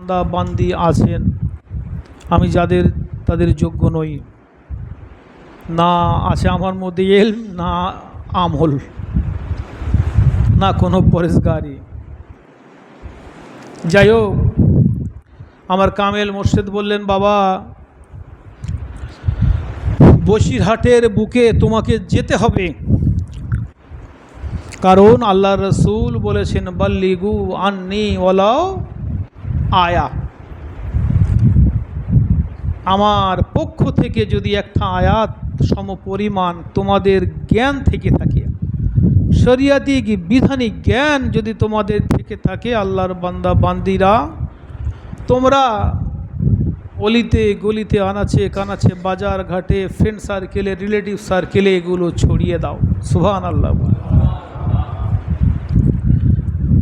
বান্দা বান্দি আছেন, আমি তাদের যোগ্য নই, না আছে আমার মধ্যে ইলম, না আমল, না কোনো পরেশগারি। যাই হোক, আমার কামেল মুর্শিদ বললেন, বাবা বসিরহাটের বুকে তোমাকে যেতে হবে, কারণ আল্লাহ রসুল বলেছেন বাল্লিগু আন্নি ওয়ালাও আয়া, আমার পক্ষ থেকে যদি একটা আয়াত সমপরিমাণ তোমাদের জ্ঞান থেকে থাকে, শরিয়াতি বিধানিক জ্ঞান যদি তোমাদের থেকে থাকে, আল্লাহর বান্দা বান্দিরা তোমরা অলিতে গলিতে, আনাচে কানাচে, বাজার ঘাটে, ফ্রেন্ড সার্কেলে, রিলেটিভ সার্কেলে এগুলো ছড়িয়ে দাও। সুবহানাল্লাহ।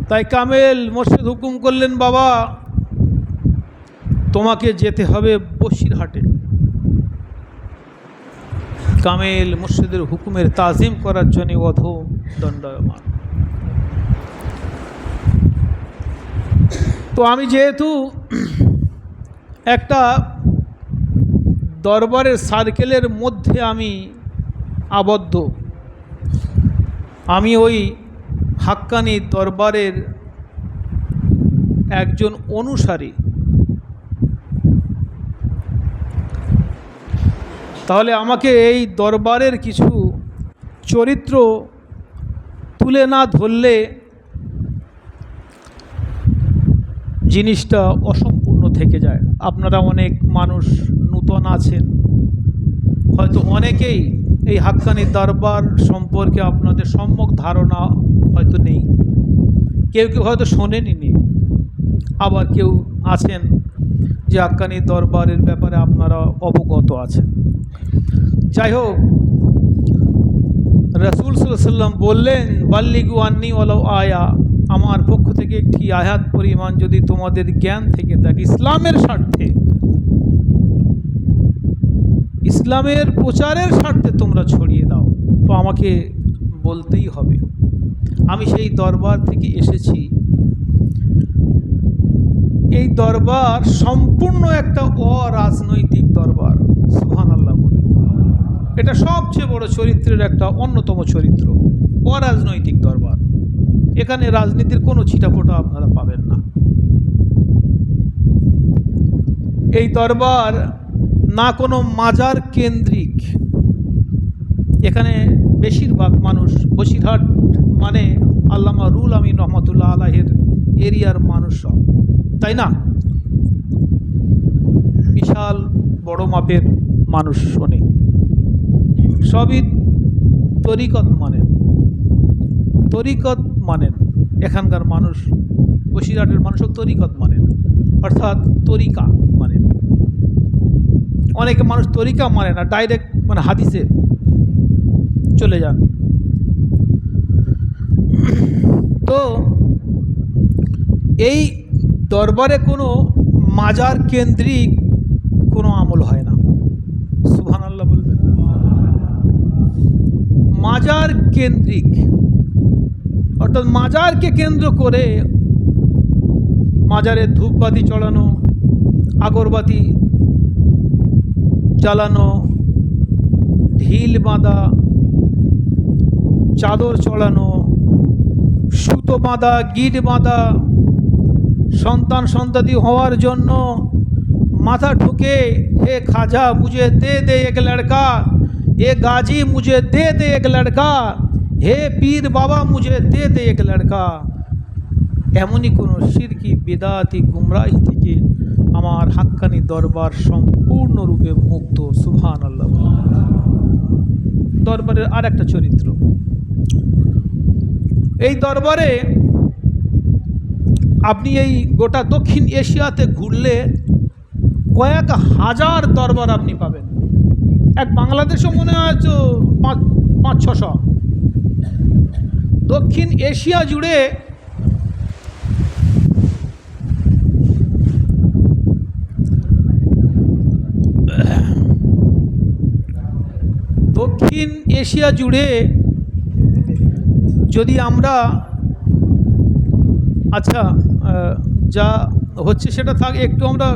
তাই কামেল মুর্শিদ হুকুম করলেন, বাবা তোমাকে যেতে হবে বসিরহাটে। কামেল মুর্শিদের হুকুমের তাজিম করার জন্য অধম দণ্ডায়মান। তো আমি যেহেতু একটা দরবারের সার্কেলের মধ্যে আমি আবদ্ধ, আমি ওই হাক্কানি দরবারের একজন অনুসারী, তাহলে আমাকে এই দরবারের কিছু চরিত্র তুলে না ধরলে জিনিসটা অসম্পূর্ণ থেকে যায়। আপনারা অনেক মানুষ নূতন আছেন, হয়তো অনেকেই এই হাক্কানি দরবার সম্পর্কে আপনাদের সম্যক ধারণা হয়তো নেই, কেউ কেউ হয়তো শোনেনি, আবার কেউ আছেন যে হাক্কানি দরবারের ব্যাপারে আপনারা অবগত আছেন। যাই হোক, রাসূল সাল্লাল্লাহু আলাইহি ওয়াসাল্লাম বললেন বাল্লিগু আন্নি ওয়ালাউ আয়া, আমার পক্ষ থেকে একটি আয়াত পরিমাণ যদি তোমাদের জ্ঞান থেকে থাকে, ইসলামের স্বার্থে, ইসলামের প্রচারের স্বার্থে তোমরা ছড়িয়ে দাও। তো আমাকে বলতেই হবে, আমি সেই দরবার থেকে এসেছি। এই দরবার সম্পূর্ণ একটা অরাজনৈতিক দরবার। সুবহানাল্লাহ বলে, এটা সবচেয়ে বড় চরিত্রের একটা অন্যতম চরিত্র, অরাজনৈতিক দরবার। এখানে রাজনীতির কোনো ছিটাফোঁটা আপনারা পাবেন না। এই দরবার না কোনো মাজার কেন্দ্রিক, এখানে বেশিরভাগ মানুষ বসিরহাট মানে আল্লামা রুহুল আমিন রহমতুল্লাহ আলাইহির এরিয়ার মানুষ সব, তাই না? বিশাল বড় মাপের মানুষ শোনে, সবই তরিকত মানেন, তরিকত মানেন। এখানকার মানুষ, বসিরহাটের মানুষও তরিকত মানেন, অর্থাৎ তরিকা মানেন। অনেকে মানুষ তরিকা মানে না, ডাইরেক্ট মানে হাদিসে চলে যান। তো এই দরবারে কোনো মাজার কেন্দ্রিক কোনো আমল হয় না। সুবহানাল্লাহ বলবেন। মাজার কেন্দ্রিক অর্থাৎ মাজারকে কেন্দ্র করে মাজারে ধূপবাতি চড়ানো, আগরবাতি জ্বালানো, ঢিল বাঁধা, চাদর চড়ানো, সুতো বাঁধা, গিট বাঁধা, সন্তান সন্ততি হওয়ার জন্য মাথা ঠুকে হে খাজা মুझे दे दे एक लड़का, ए गाजी मुझे दे दे एक लड़का, হে পীর বাবা मुझे दे दे एक लड़का। এমনই কোনো শিরকি বিদআতি গুমরাহি থেকে আমার হাক্কানি দরবার সম্পূর্ণরূপে মুক্ত। সুবহানাল্লাহ। দরবারের আর একটা চরিত্র, এই দরবারে আপনি এই গোটা দক্ষিণ এশিয়াতে ঘুরলে কয়েক হাজার দরবার আপনি পাবেন। এক বাংলাদেশও মনে হয় তো 500-600। দক্ষিণ এশিয়া জুড়ে যদি আমরা, আচ্ছা, যা হচ্ছে সেটা থাক, একটু আমরা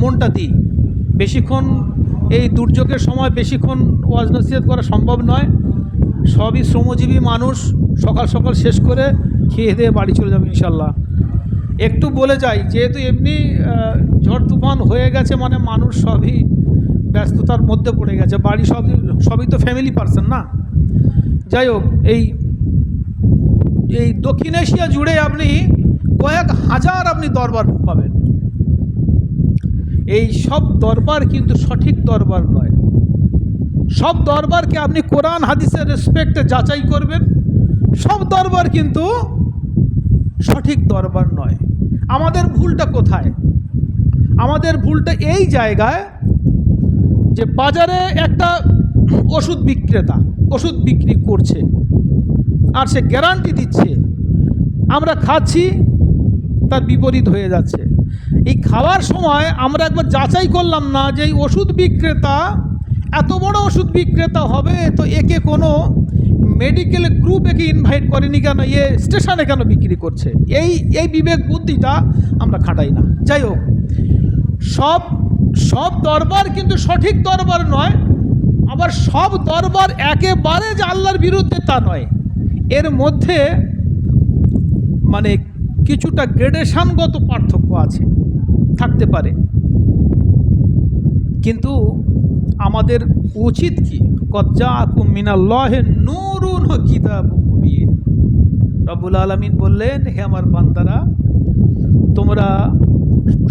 মনটা দিই। বেশিক্ষণ এই দুর্যোগের সময় বেশিক্ষণ ওয়াজ নসিহত করা সম্ভব নয়। সবই শ্রমজীবী মানুষ, সকাল সকাল শেষ করে খেয়ে দিয়ে বাড়ি চলে যাবে ইনশাল্লাহ। একটু বলে যাই, যেহেতু এমনি ঝড় তুফান হয়ে গেছে, মানে মানুষ সবই ব্যস্ততার মধ্যে পড়ে গেছে, বাড়ি সবই তো ফ্যামিলি পারসন না। যাই হোক, এই দক্ষিণ এশিয়া জুড়ে আপনি কয়েক হাজার আপনি দরবার পাবেন। এই সব দরবার কিন্তু সঠিক দরবার নয়। সব দরবারকে আপনি কোরআন হাদিসের রেসপেক্টে যাচাই করবেন, সব দরবার কিন্তু সঠিক দরবার নয়। আমাদের ভুলটা কোথায়? আমাদের ভুলটা এই জায়গায় যে বাজারে একটা ওষুধ বিক্রেতা ওষুধ বিক্রি করছে আর সে গ্যারান্টি দিচ্ছে, আমরা খাচ্ছি, তার বিপরীত হয়ে যাচ্ছে। এই খাওয়ার সময় আমরা একবার যাচাই করলাম না যে এই ওষুধ বিক্রেতা এত বড় ওষুধ বিক্রেতা হবে, তো একে কোনো মেডিকেল গ্রুপ একে ইনভাইট করেনি কেন, স্টেশনে কেন বিক্রি করছে? এই বিবেক বুদ্ধিটা আমরা খাটাই না। যাই হোক, সব দরবার কিন্তু সঠিক দরবার নয়, আবার সব দরবার একেবারে যে আল্লাহর বিরুদ্ধে তা নয়। এর মধ্যে মানে কিছুটা গ্রেডেশনগত পার্থক্য আছে, থাকতে পারে। কিন্তু আমাদের উচিত কি? কদ জাআকুম মিনাল্লাহি নূরুন ওয়া কিতাবুম মুবিন। রব্বুল আলামিন বললেন, হে আমার বান্দারা, তোমরা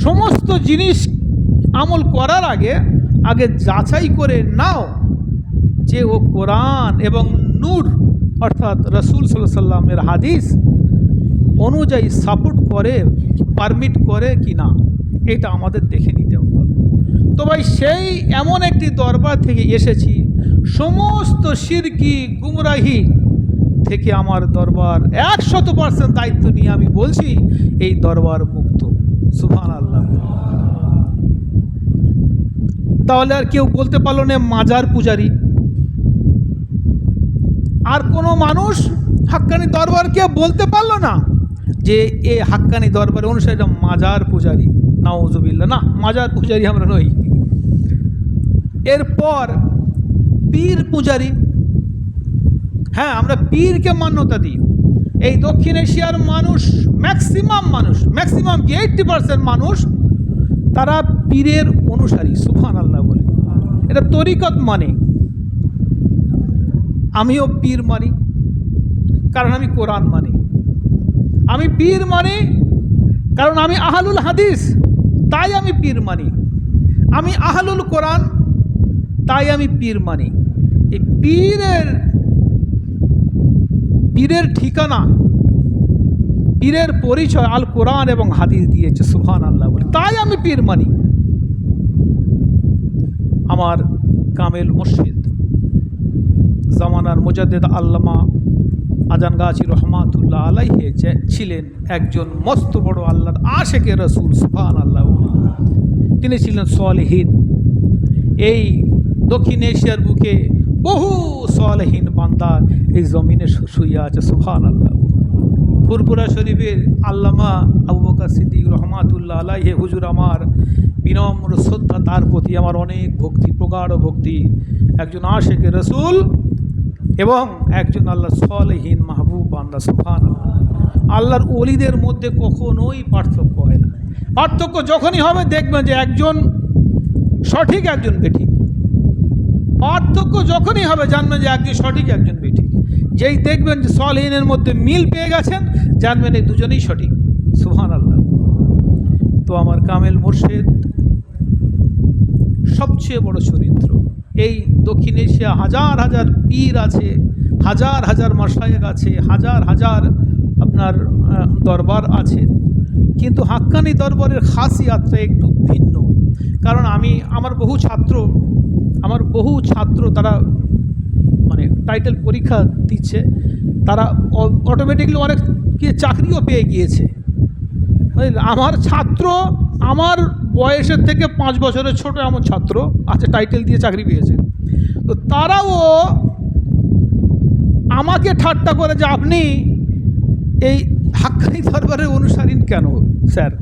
সমস্ত জিনিস আমল করার আগে যাচাই করে নাও যে ও কোরআন এবং নূর অর্থাৎ রাসূল সাল্লাল্লাহু আলাইহি সাল্লামের হাদিস অনুযায়ী সাপোর্ট করে, পারমিট করে কি না, এটা আমাদের দেখে নিতে হবে। তো ভাই, সেই এমন একটি দরবার থেকে এসেছি, সমস্ত শিরকি গুমরাহি থেকে আমার দরবার 100% দায়িত্ব নিয়ে আমি বলছি, এই দরবার মুক্ত। সুবহানাল্লাহ। তাহলে আর কেউ বলতে পারলো না মাজার পূজারী, আর কোনো মানুষ হাক্কানি দরবারকে বলতে পারলো না যে এ হাক্কানি দরবারের অনুসারী মাজার পূজারী। নাউজুবিল্লাহ, না, মাজার পূজারী আমরা নই। এরপর পীর পূজারী, হ্যাঁ, আমরা পীরকে মান্যতা দিই। এই দক্ষিণ এশিয়ার মানুষ, ম্যাক্সিমাম 80% মানুষ তারা পীরের অনুসারী। সুবহানাল্লাহ বলে, এটা তরিকত মানে। আমিও পীর মানি, কারণ আমি কোরআন মানি। আমি পীর মানি কারণ আমি আহলুল হাদিস, তাই আমি পীর মানি। আমি আহলুল কোরআন, তাই আমি পীর মানি। এই পীরের ঠিকানা, পীরের পরিচয় আল কোরআন এবং হাদিস দিয়েছে। সুবহানাল্লাহ বলে, তাই আমি পীর মানি। আমার কামেল মুর্শিদ জামানার মুজাদ্দিদ আল্লামা আজানগাছি রহমাতুল্লাহ আলাইহি ছিলেন একজন মস্ত বড় আল্লাহর আশেকে রসুল। সুবহানাল্লাহ। তিনি ছিলেন সালেহীন। এই দক্ষিণ এশিয়ার বুকে বহু সালেহীন বান্দা এই জমিনে শুয়ে আছে। সুবহানাল্লাহ। ফুরফুরা শরীফের আল্লামা আবু বকর সিদ্দিক রহমাতুল্লাহ আলাইহি হুজুর, আমার বিনম্র শ্রদ্ধা, তার প্রতি আমার অনেক ভক্তি, প্রগাঢ় ভক্তি। একজন আশেকে রসুল এবং একজন আল্লাহ সালেহীন মাহবুব বান্দা। সুবহানাল্লাহ। আল্লাহর ওলিদের মধ্যে কখনোই পার্থক্য হয় না। পার্থক্য যখনই হবে দেখবেন যে একজন সঠিক, একজন বেঠিক। পার্থক্য যখনই হবে জানবেন যে একজন সঠিক, একজন বেঠিক। যেই দেখবেন যে সালেহীনের মধ্যে মিল পেয়ে গেছেন, জানবেন এই দুজনেই সঠিক। সুবহানাল্লাহ। তো আমার কামেল মুর্শিদ সবচেয়ে বড় চরিত্র। এই দক্ষিণ এশিয়া হাজার হাজার পীর আছে, হাজার হাজার মাশায়েখ আছে, হাজার হাজার আপনার দরবার আছে, কিন্তু হাক্কানি দরবারের খাসিয়াতটা একটু ভিন্ন। কারণ আমার বহু ছাত্র তারা মানে টাইটেল পরীক্ষা দিচ্ছে, তারা অটোমেটিকলি অনেক চাকরিও পেয়ে গিয়েছে। আমার ছাত্র আমার বয়সের থেকে 5 বছরের ছোট এমন ছাত্র আছে, টাইটেল দিয়ে চাকরি পেয়েছে। তো তারাও আমাকে ঠাট্টা করে যে আপনি এই হাক্কানি দরবারের অনুসারী কেন স্যার?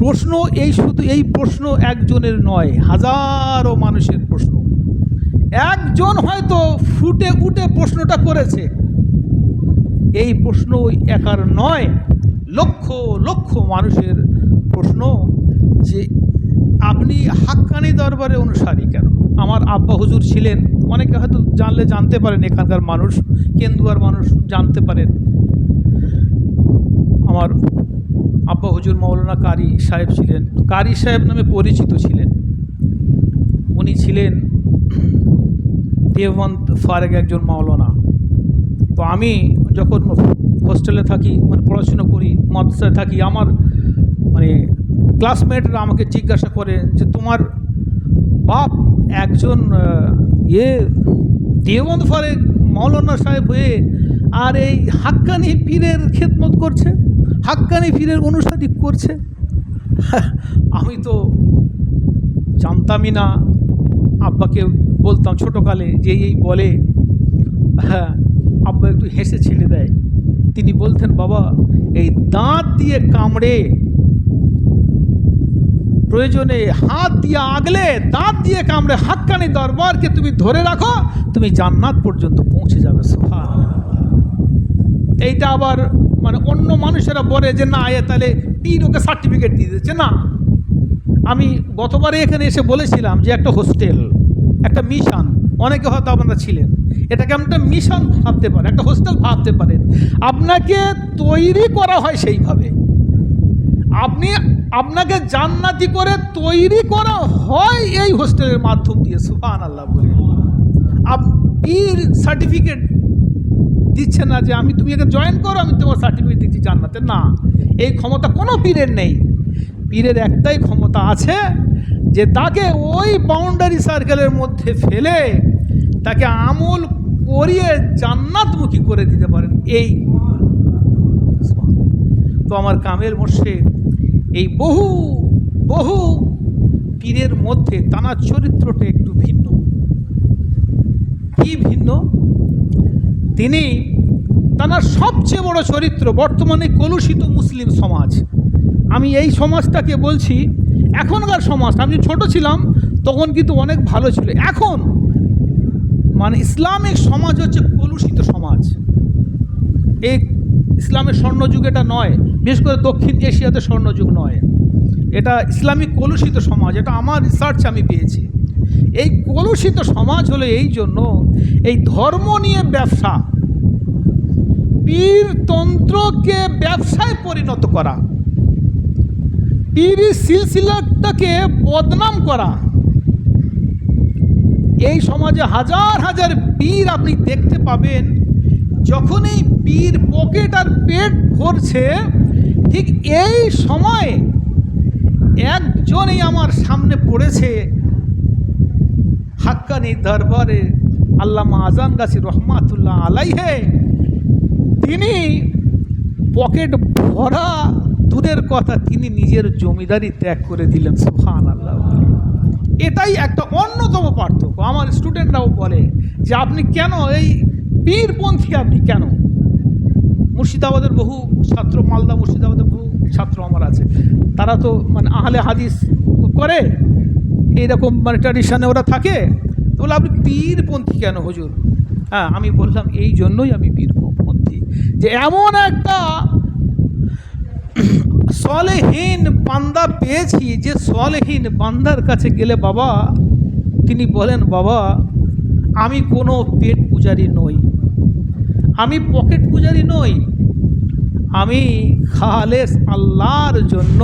প্রশ্ন এই শুধু এই প্রশ্ন একজনের নয়, হাজারো মানুষের প্রশ্ন। একজন হয়তো ফুটে উঠে প্রশ্নটা করেছে, এই প্রশ্ন একার নয়, লক্ষ লক্ষ মানুষের প্রশ্ন যে আপনি হাক্কানি দরবারে অনুসারী কেন? আমার আব্বা হুজুর ছিলেন, অনেকে হয়তো জানলে জানতে পারেন, এখানকার মানুষ, কেন্দুয়ার মানুষ জানতে পারেন। আমার আব্বা হুজুর মৌলানা কারি সাহেব ছিলেন, কারি সাহেব নামে পরিচিত ছিলেন। উনি ছিলেন দেওবন্দ ফারেক একজন মাওলানা। তো আমি যখন হোস্টেলে থাকি, মানে পড়াশুনো করি, মাদ্রাসায় থাকি, আমার মানে ক্লাসমেটরা আমাকে জিজ্ঞাসা করে যে তোমার বাপ একজন দেওবন্দ ফারেক মাওলানা সাহেব হয়ে আর এই হাক্কানি পীরের খেদমত করছে, হাক্কানি পীরের অনুসারী করছে। আমি তো জানতামই না। আব্বাকে বলতাম ছোটোকালে যে এই বলে, হ্যাঁ, আব্বা একটু হেসে ছেড়ে দেয়। তিনি বলতেন, বাবা এই দাঁত দিয়ে কামড়ে, প্রয়োজনে হাত দিয়ে আগলে, দাঁত দিয়ে কামড়ে হাক্কানি দরবারকে তুমি ধরে রাখো, তুমি জান্নাত পর্যন্ত পৌঁছে যাবে। সুবহানাল্লাহ। এইটা আবার মানে অন্য মানুষেরা বলে যে না, তাহলে পীর ওকে সার্টিফিকেট দিয়ে দিচ্ছে। না, আমি গতবারে এখানে এসে বলেছিলাম যে একটা হোস্টেল, একটা মিশন, অনেকে হয়তো আপনারা ছিলেন, এটাকে একটা মিশন ভাবতে পারেন, একটা হোস্টেল ভাবতে পারেন। আপনাকে তৈরি করা হয় সেইভাবে, আপনাকে জান্নাতি করে তৈরি করা হয় এই হোস্টেলের মাধ্যম দিয়ে। সুবহানাল্লাহ বলে পীর সার্টিফিকেট দিচ্ছে না যে তুমি এখানে জয়েন করো, আমি তোমার সার্টিফিকেট দিচ্ছি জান্নাতে। না, এই ক্ষমতা কোনো পীরের নেই। পীরের একটাই ক্ষমতা আছে যে তাকে ওই বাউন্ডারি সার্কেলের মধ্যে ফেলে তাকে আমল করিয়ে জান্নাতমুখী করে দিতে পারেন। এই তো আমার কামেল মোর্শেদ এই বহু বহু পীরের মধ্যে তানার চরিত্রটা একটু ভিন্ন। কি ভিন্ন? তিনি তানার সবচেয়ে বড় চরিত্র, বর্তমানে কলুষিত মুসলিম সমাজ, আমি এই সমাজটাকে বলছি, এখনকার সমাজ, আমি ছোট ছিলাম তখন কিন্তু অনেক ভালো ছিল। এখন মানে ইসলামিক সমাজ হচ্ছে কলুষিত সমাজ। এই ইসলামের স্বর্ণযুগ এটা নয়, বিশেষ করে দক্ষিণ এশিয়াতে স্বর্ণযুগ নয়, এটা ইসলামিক কলুষিত সমাজ। এটা আমার রিসার্চে আমি পেয়েছি। এই কলুষিত সমাজ হলো এই জন্য, এই ধর্ম নিয়ে ব্যবসা, পীরতন্ত্রকে ব্যবসায় পরিণত করা, পীরি সিলসিলাটাকে বদনাম করা। এই সমাজে হাজার হাজার পীর আপনি দেখতে পাবেন, যখন এই পীর পকেট আর পেট ভরছে, ঠিক এই সময় একজনই আমার সামনে পড়েছে, হাক্কানি দরবারে আল্লামা আজান গাছি রহমাতুল্লাহ আলাইহে। তিনি পকেট ভরা দূরের কথা, তিনি নিজের জমিদারি ত্যাগ করে দিলেন। সুবহানাল্লাহ। এটাই একটা অন্যতম পার্থক্য। আমার স্টুডেন্টরাও বলে যে আপনি কেন এই পীরপন্থী, আপনি কেন? মুর্শিদাবাদের বহু ছাত্র, মালদা মুর্শিদাবাদের বহু ছাত্র আমার আছে, তারা তো মানে আহলে হাদিস করে, এইরকম মানে ট্র্যাডিশনে ওরা থাকে। তো বলে আপনি পীরপন্থী কেন হুজুর? হ্যাঁ, আমি বললাম এই জন্যই আমি পীরপন্থী, যে এমন একটা সলেহীন বান্দা পেয়েছি, যে সলেহীন বান্দার কাছে গেলে বাবা, তিনি বলেন, বাবা আমি কোনো পেট পূজারি নই, আমি পকেট পূজারি নই, আমি খালেস আল্লাহর জন্য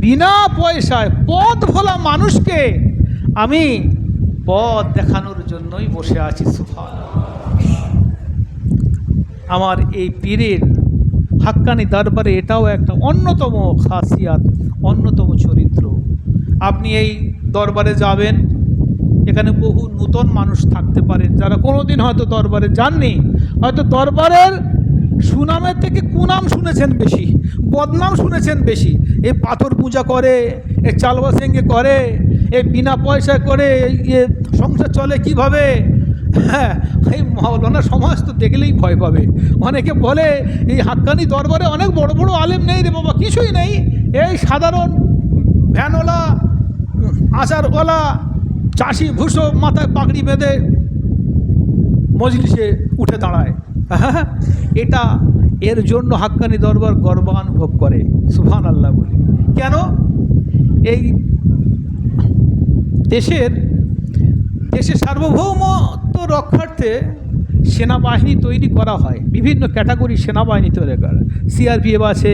বিনা পয়সায় পথ ভোলা মানুষকে আমি পথ দেখানোর জন্যই বসে আছি। সুবহানাল্লাহ। আমার এই পীরের হাক্কানি দরবারে এটাও একটা অন্যতম খাসিয়াত, অন্যতম চরিত্র। আপনি এই দরবারে যাবেন, এখানে বহু নূতন মানুষ থাকতে পারেন যারা কোনোদিন হয়তো দরবারে যাননি, হয়তো দরবারের সুনামের থেকে কুনাম শুনেছেন বেশি, বদনাম শুনেছেন বেশি। এই পাথর পূজা করে, এই চালবাসেঙ্গে করে, এই বিনা পয়সা করে, সংসার চলে কিভাবে, হ্যাঁ, এই মাওলানা সমাজ তো দেখলেই ভয় পাবে। অনেকে বলে এই হাক্কানি দরবারে অনেক বড় বড় আলেম নেই রে বাবা, কিছুই নেই, এই সাধারণ ভ্যানওয়ালা, আচারওয়ালা, চাষি ভুষো মাথায় পাগড়ি বেঁধে মজলিসে উঠে দাঁড়ায়। এটা এর জন্য হাক্কানি দরবার গর্বানুভব করে, সুবহানাল্লাহ বলি। কেন? এই দেশের সার্বভৌমত্ব রক্ষার্থে সেনাবাহিনী তৈরি করা হয়, বিভিন্ন ক্যাটাগরি সেনাবাহিনী তৈরি করা, সিআরপিএফ আছে,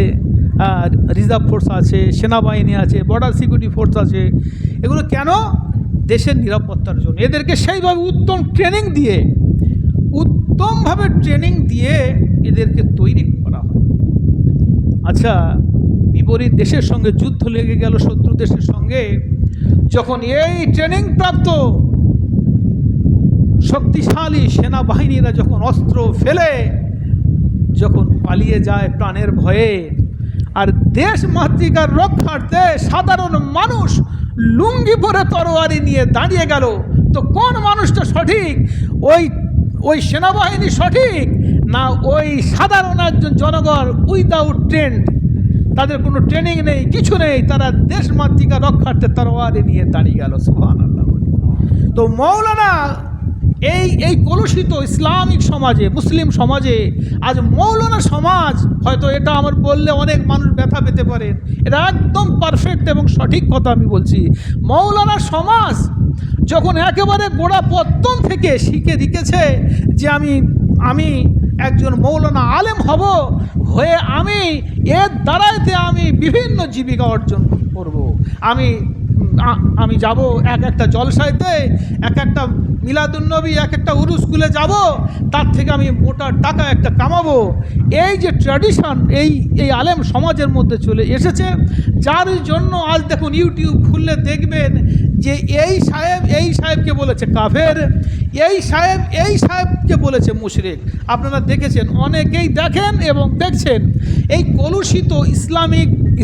রিজার্ভ ফোর্স আছে, সেনাবাহিনী আছে, বর্ডার সিকিউরিটি ফোর্স আছে। এগুলো কেন? দেশের নিরাপত্তার জন্য। এদেরকে সেইভাবে উত্তমভাবে ট্রেনিং দিয়ে এদেরকে তৈরি করা হয়। আচ্ছা, বিপরীত দেশের সঙ্গে যুদ্ধ লেগে গেল, শত্রু দেশের সঙ্গে, যখন এই ট্রেনিং প্রাপ্ত শক্তিশালী সেনাবাহিনীরা যখন অস্ত্র ফেলে যখন পালিয়ে যায় প্রাণের ভয়ে, আর দেশ মাতৃকার রক্ষার্থে সাধারণ মানুষ লুঙ্গি পরে তরোয়ারি নিয়ে দাঁড়িয়ে গেল, তো কোন মানুষটা সঠিক? ওই সেনাবাহিনী সঠিক, না ওই সাধারণ একজন জনগণ উইদাউট ট্রেন্ড, তাদের কোনো ট্রেনিং নেই, কিছু নেই, তারা দেশ মাতৃকা রক্ষার্থে তরোয়ারি নিয়ে দাঁড়িয়ে গেল? সুবহানাল্লাহ। তো মৌলানা এই কলুষিত ইসলামিক সমাজে, মুসলিম সমাজে আজ মৌলানা সমাজ, হয়তো এটা আমার বললে অনেক মানুষ ব্যথা পেতে পারেন, এটা একদম পারফেক্ট এবং সঠিক কথা আমি বলছি। মৌলানা সমাজ যখন একেবারে গোড়া পত্তন থেকে শিখে রেখেছে যে আমি একজন মৌলানা আলেম হয়ে এর দ্বারাইতে আমি বিভিন্ন জীবিকা অর্জন করব, আমি যাব এক একটা জলসাইতে, এক একটা মিলাদুন্নবী, এক একটা উরুস স্কুলে যাব, তার থেকে আমি মোটা টাকা একটা কামাবো, এই যে ট্র্যাডিশন এই আলেম সমাজের মধ্যে চলে এসেছে, যার জন্য আজ দেখুন ইউটিউব খুললে দেখবেন যে এই সাহেবকে বলেছে কাফের, এই সাহেবকে বলেছে মুশরিক। আপনারা দেখেছেন, অনেকেই দেখেন এবং দেখছেন। এই কলুষিত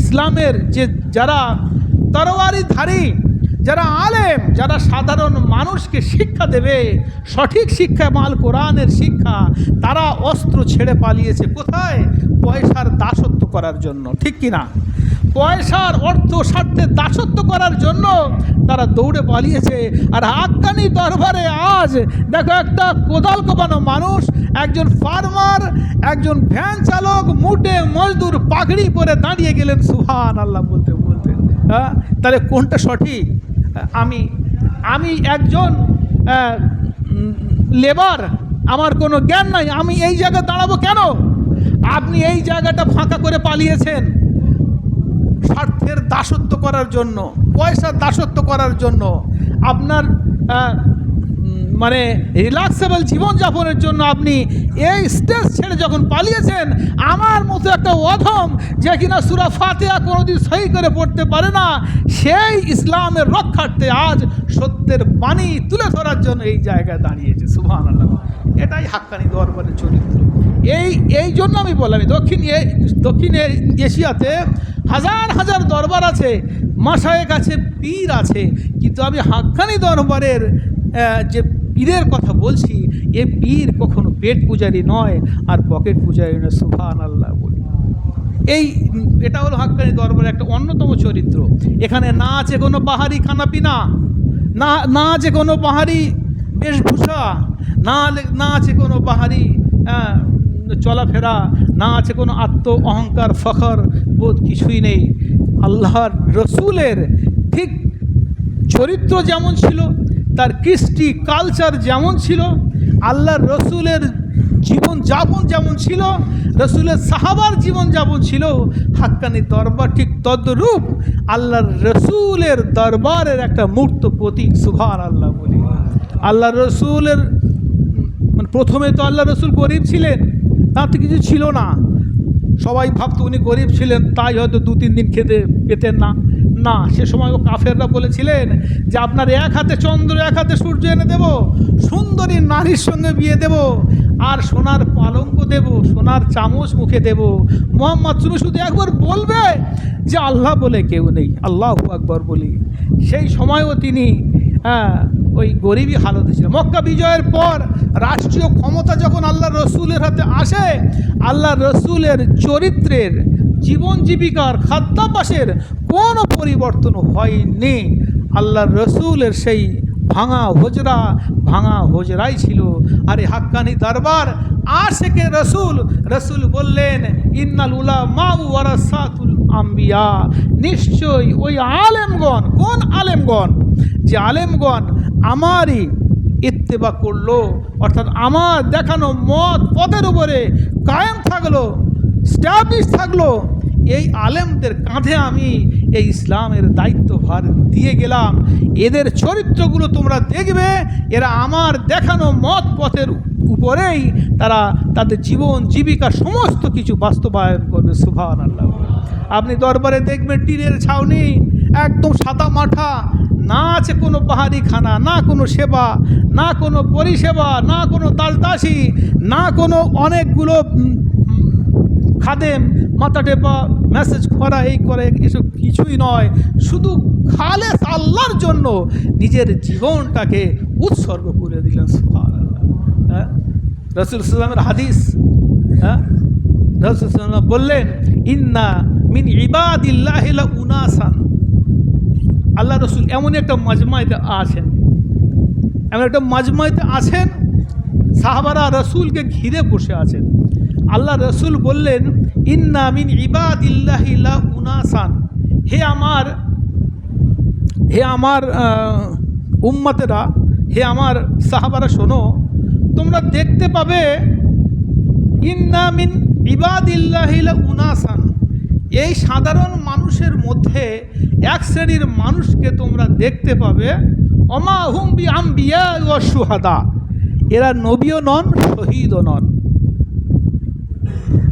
ইসলামের যে যারা তরবারিধারী, যারা আলেম, যারা সাধারণ মানুষকে শিক্ষা দেবে, সঠিক শিক্ষা, মাল কোরআনের শিক্ষা, তারা অস্ত্র ছেড়ে পালিয়েছে কোথায়? পয়সার দাসত্ব করার জন্য, ঠিক কিনা? পয়সার অর্থ স্বার্থে দাসত্ব করার জন্য তারা দৌড়ে পালিয়েছে। আর হাক্কানি দরবারে আজ দেখো, একটা কোদাল কোপানো মানুষ, একজন ফার্মার, একজন ভ্যান চালক, মুটে মজদুর পাগড়ি পরে দাঁড়িয়ে গেলেন সুবহানাল্লাহ বলতে বলতে। তাহলে কোনটা সঠিক? আমি একজন লেবার, আমার কোনো জ্ঞান নাই, আমি এই জায়গায় দাঁড়াবো কেন? আপনি এই জায়গাটা ফাঁকা করে পালিয়েছেন স্বার্থের দাসত্ব করার জন্য, পয়সার দাসত্ব করার জন্য, আপনার মানে রিল্যাক্সেবল জীবনযাপনের জন্য আপনি এই স্টেজ ছেড়ে যখন পালিয়েছেন, আমার মতো একটা অধম যে কিনা সূরা ফাতিহা কোনোদিন সহি করে পড়তে পারে না, সেই ইসলামের রক্ষার্থে আজ সত্যের বাণী তুলে ধরার জন্য এই জায়গায় দাঁড়িয়েছে। সুবহানাল্লাহ। এটাই হাক্কানি দরবারের চরিত্র। এই জন্য আমি বললাম, দক্ষিণ এশিয়াতে হাজার হাজার দরবার আছে, মাশায়েখ আছে, পীর আছে, কিন্তু আমি হাক্কানি দরবারের যে পীরের কথা বলছি, এ পীর কখনো পেট পূজারি নয় আর পকেট পূজারি নয়। সুবহানাল্লাহ বলি। এটা হলো হাক্কানি দরবারের একটা অন্যতম চরিত্র। এখানে না আছে কোনো বাহারি খানাপিনা, না আছে কোনো বাহারি বেশভূষা, না আছে কোনো বাহারি চলাফেরা, না আছে কোনো আত্ম অহংকার, ফখর বোধ, কিছুই নেই। আল্লাহর রসুলের ঠিক চরিত্র যেমন ছিল, তার কৃষ্টি কালচার যেমন ছিল, আল্লাহর রসুলের জীবনযাপন যেমন ছিল, রসুলের সাহাবার জীবনযাপন ছিল, হাক্কানি দরবার ঠিক তদ্রূপ আল্লাহর রসুলের দরবারের একটা মূর্ত প্রতীক। সুবহানাল্লাহ বলি। আল্লাহর রসুলের প্রথমে তো আল্লাহ রসুল গরিব ছিলেন, তার তো কিছু ছিল না, সবাই ভাবতো উনি গরিব ছিলেন, তাই হয়তো 2-3 দিন খেতে পেতেন না। সে সময় ও কাফেররা বলেছিলেন যে আপনার এক হাতে চন্দ্র, এক হাতে সূর্য এনে দেব, সুন্দরী নারীর সঙ্গে বিয়ে দেব, আর সোনার পালঙ্ক দেব, সোনার চামচ মুখে দেব। মোহাম্মদ শুধু একবার বলবে যে আল্লাহ বলে কেউ নেই, আল্লাহু আকবার বলি। সেই সময়ও তিনি ওই গরিবী হালতে ছিল। মক্কা বিজয়ের পর রাষ্ট্রীয় ক্ষমতা যখন আল্লাহ রসুলের হাতে আসে, আল্লাহ রসুলের চরিত্রের, জীবন জীবিকার, খাদ্যাভ্যাসের কোনো পরিবর্তন হয়নি। আল্লাহ রসুলের সেই ভাঙা হোজরাই ছিল। আর এই হাক্কানি দরবার আশেকে রসুল, রসুল বললেন ইন্নাল উলামা ওয়ারাসাতুল আম্বিয়া, নিশ্চয়ই ওই আলেমগণ, কোন আলেমগণ? যে আলেমগণ আমারই ইত্তেবা করলো, অর্থাৎ আমার দেখানো মত পথের উপরে কায়েম থাকলো, স্ট্যাবলিশ থাকলো, এই আলেমদের কাঁধে আমি এই ইসলামের দায়িত্বভার দিয়ে গেলাম। এদের চরিত্রগুলো তোমরা দেখবে, এরা আমার দেখানো মত পথের উপরেই তারা তাদের জীবন জীবিকা সমস্ত কিছু বাস্তবায়ন করবে। সুবহানাল্লাহ। আপনি দরবারে দেখবেন টিনের ছাউনি, একদম সাদা মাঠা, না আছে কোনো পাহাড়ি খানা, না কোনো সেবা, না কোনো পরিষেবা, না কোনো দাসদাসী, না কোনো অনেকগুলো খাদেম, মাথা টেপা, মেসেজ করা, এই করে, এসব কিছুই নয়। শুধু খালেস আল্লাহর জন্য নিজের জীবনটাকে উৎসর্গ করে দিলেন। সুবহানাল্লাহ। হ্যাঁ, রাসূল সাল্লাল্লাহু আলাইহি ওয়াসাল্লামের হাদিস, হ্যাঁ, রাসূল সাল্লাল্লাহু আলাইহি ওয়াসাল্লাম বললেন ইন্না মিন ইবাদিল্লাহি লা উনাসান। আল্লাহ রসুল এমন একটা মাজমাইতে আছেন, সাহাবারা রসুলকে ঘিরে বসে আছেন। আল্লাহ রসুল বললেন ইন্না মিন ইবাদিল্লাহি লা উনাসান, হে আমার উম্মতেরা, হে আমার সাহাবারা, শোনো, তোমরা দেখতে পাবে ইন্না মিন ইবাদিল্লাহি লা উনাসান, এই সাধারণ মানুষের মধ্যে এক শ্রেণীর মানুষকে তোমরা দেখতে পাবে, ওমা হুম বি আম্বিয়া ওয়া শুহাদা, এরা নবীও নন, শহীদও নন।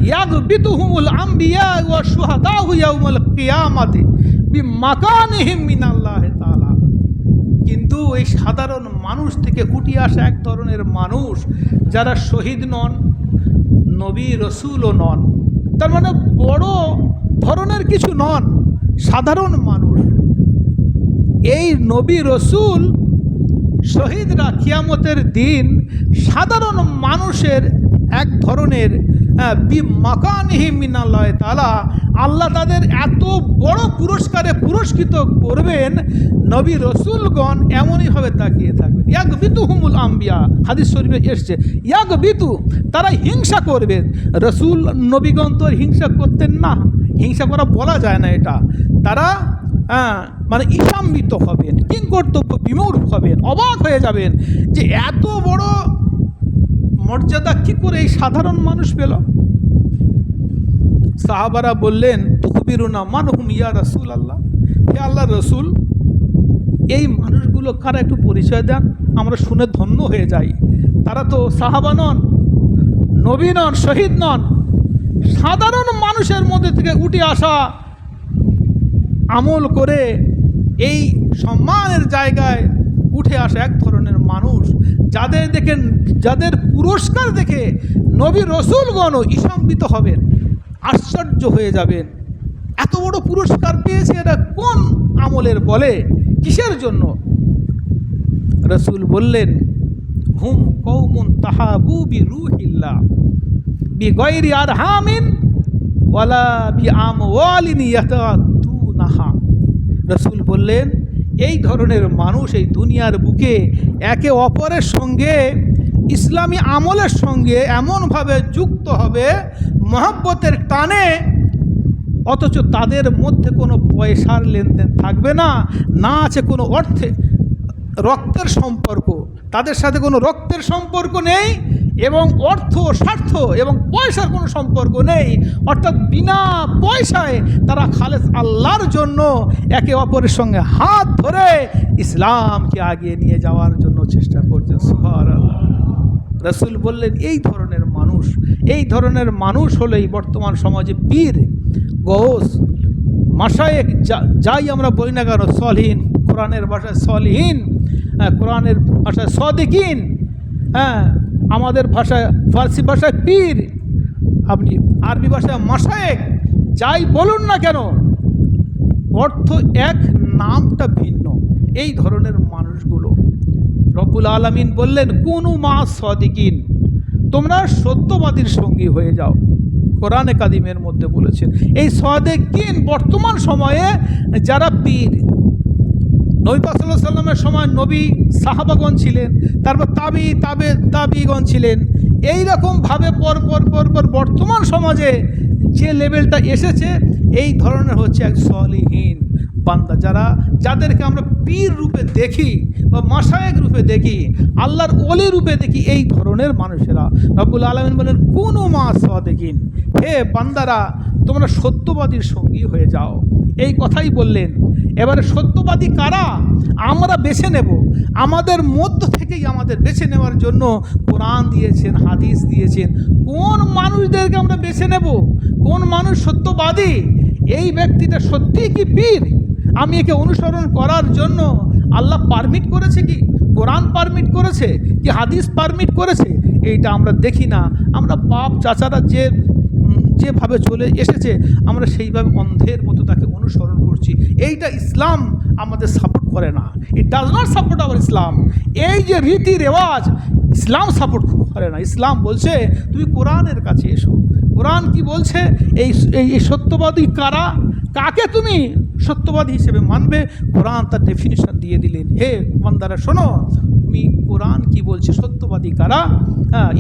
ইয়াগবিতুহুমুল আম্বিয়া ওয়া শুহাদা ইয়াউমাল কিয়ামাতি বিমাকানিহিম মিনাল্লাহি তাআলা। কিন্তু এই সাধারণ মানুষ থেকে উঠে আসা এক ধরনের মানুষ, যারা শহীদ নন, নবী রসুলও নন, তার মানে বড় ধরনের কিছু নন, সাধারণ মানুষ। এই নবী রসুল শহীদরা কিয়ামতের দিন সাধারণ মানুষের এক ধরনের বিমাকানিহি মিনাল্লাহি তাআলা, আল্লাহ তাদের এত বড় পুরস্কারে পুরস্কৃত করবেন, নবী রসুলগণ এমনইভাবে তাকিয়ে থাকবেন। ইয়াগবিতুহুমুল আম্বিয়া, হাদিস শরীফে এসছে, ইয়াগবিতু, তারা হিংসা করবেন। রসুল নবীগণ তো হিংসা করতেন না, হিংসা করা বলা যায় না এটা। তারা মানে ঈশান্বিত হবেন, কিংকর্তব্য বিমূঢ় হবেন, অবাক হয়ে যাবেন যে এত বড় মর্যাদা কি করে এই সাধারণ মানুষ পেল। সাহাবারা বললেন তুখবিরুনা মানহুম ইয়া রাসূলুল্লাহ, হে আল্লাহর রসুল, এই মানুষগুলো কারা, একটু পরিচয় দেন, আমরা শুনে ধন্য হয়ে যাই। তারা তো সাহাবা নন, নবী নন, শহীদ নন, সাধারণ মানুষের মধ্যে থেকে উঠে আসা, আমল করে এই সম্মানের জায়গায় উঠে আসা এক ধরনের মানুষ, যাদের পুরস্কার দেখে নবী রসুলগণ ঈশান্বিত হবেন, আশ্চর্য হয়ে যাবেন। এত বড় পুরস্কার পেয়েছে, এটা কোন আমলের বলে, কিসের জন্য? রসুল বললেন হুম কওমুন তাহাবু বিরূহিল্লাহ বিগাইরি আরহামিন ওয়ালা বিআমওয়ালিন ইয়াতাতুনাহা। রসুল বললেন এই ধরনের মানুষ এই দুনিয়ার বুকে একে অপরের সঙ্গে, ইসলামী আমলের সঙ্গে এমনভাবে যুক্ত হবে মহব্বতের টানে, অথচ তাদের মধ্যে কোনো পয়সার লেনদেন থাকবে না, না আছে কোনো রক্তের সম্পর্ক, তাদের সাথে কোনো রক্তের সম্পর্ক নেই, এবং অর্থ, স্বার্থ এবং পয়সার কোনো সম্পর্ক নেই। অর্থাৎ বিনা পয়সায় তারা খালেস আল্লাহর জন্য একে অপরের সঙ্গে হাত ধরে ইসলামকে আগিয়ে নিয়ে যাওয়ার জন্য চেষ্টা করছে। সুবহানাল্লাহ। রাসূল বললেন এই ধরনের মানুষ হলেই বর্তমান সমাজে পীর, গৌস, মাশায়েখ, যাই আমরা বলি না কেন, সলিহিন, কোরআনের ভাষায় সলিহিন, কোরআনের ভাষায় সাদিকিন, আমাদের ভাষায়, ফার্সি ভাষায় পীর, আপনি আরবি ভাষায় মাশায়েখ, যাই বলুন না কেন, অর্থ এক, নামটা ভিন্ন। এই ধরনের মানুষগুলো রব্বুল আলামিন বললেন কুনু মা সাদিকিন, তোমরা সত্যবাদীর সঙ্গী হয়ে যাও। কোরআনে কাদিমের মধ্যে বলেছেন এই সাদিকিন বর্তমান সময়ে যারা পীর, নবী পাক সাল্লাল্লাহু আলাইহি সাল্লামের সময় নবী সাহাবাগণ ছিলেন, তারপর তাবিগণ ছিলেন, এইরকমভাবে পর বর্তমান সমাজে যে লেভেলটা এসেছে এই ধরনের হচ্ছে এক সলিহীন বান্দা, যাদেরকে আমরা পীর রূপে দেখি বা মাশায়েখ রূপে দেখি, আল্লাহর ওলি রূপে দেখি, এই ধরনের মানুষেরা। রব্বুল আলামিন বলেন কুনু মা সাদিকিন, হে বান্দারা তোমরা সত্যবাদীর সঙ্গী হয়ে যাও, এই কথাই বললেন। এবারে সত্যবাদী কারা আমরা বেছে নেব, আমাদের মধ্য থেকেই আমাদের বেছে নেওয়ার জন্য কোরআন দিয়েছেন, হাদিস দিয়েছেন। কোন মানুষদেরকে আমরা বেছে নেব, কোন মানুষ সত্যবাদী, এই ব্যক্তিটা সত্যিই কি পীর, আমি একে অনুসরণ করার জন্য আল্লাহ পারমিট করেছে, কি কোরআন পারমিট করেছে, কি হাদিস পারমিট করেছে, এইটা আমরা দেখি না। আমরা বাপ চাচারা যেভাবে চলে এসেছে আমরা সেইভাবে অন্ধের মতো তাকে অনুসরণ করছি। এইটা ইসলাম আমাদের সাপোর্ট করে না, it does not support our Islam. এই যে রীতি রেওয়াজ ইসলাম সাপোর্ট করে না। ইসলাম বলছে তুমি কোরআনের কাছে এসো। কোরআন কি বলছে, এই সত্যবাদী কারা, কাকে তুমি সত্যবাদী হিসেবে মানবে, কোরআন তার ডেফিনিশন দিয়ে দিলেন। হে বান্দারা শোনো, তুমি কোরআন কি বলছে, সত্যবাদী কারা,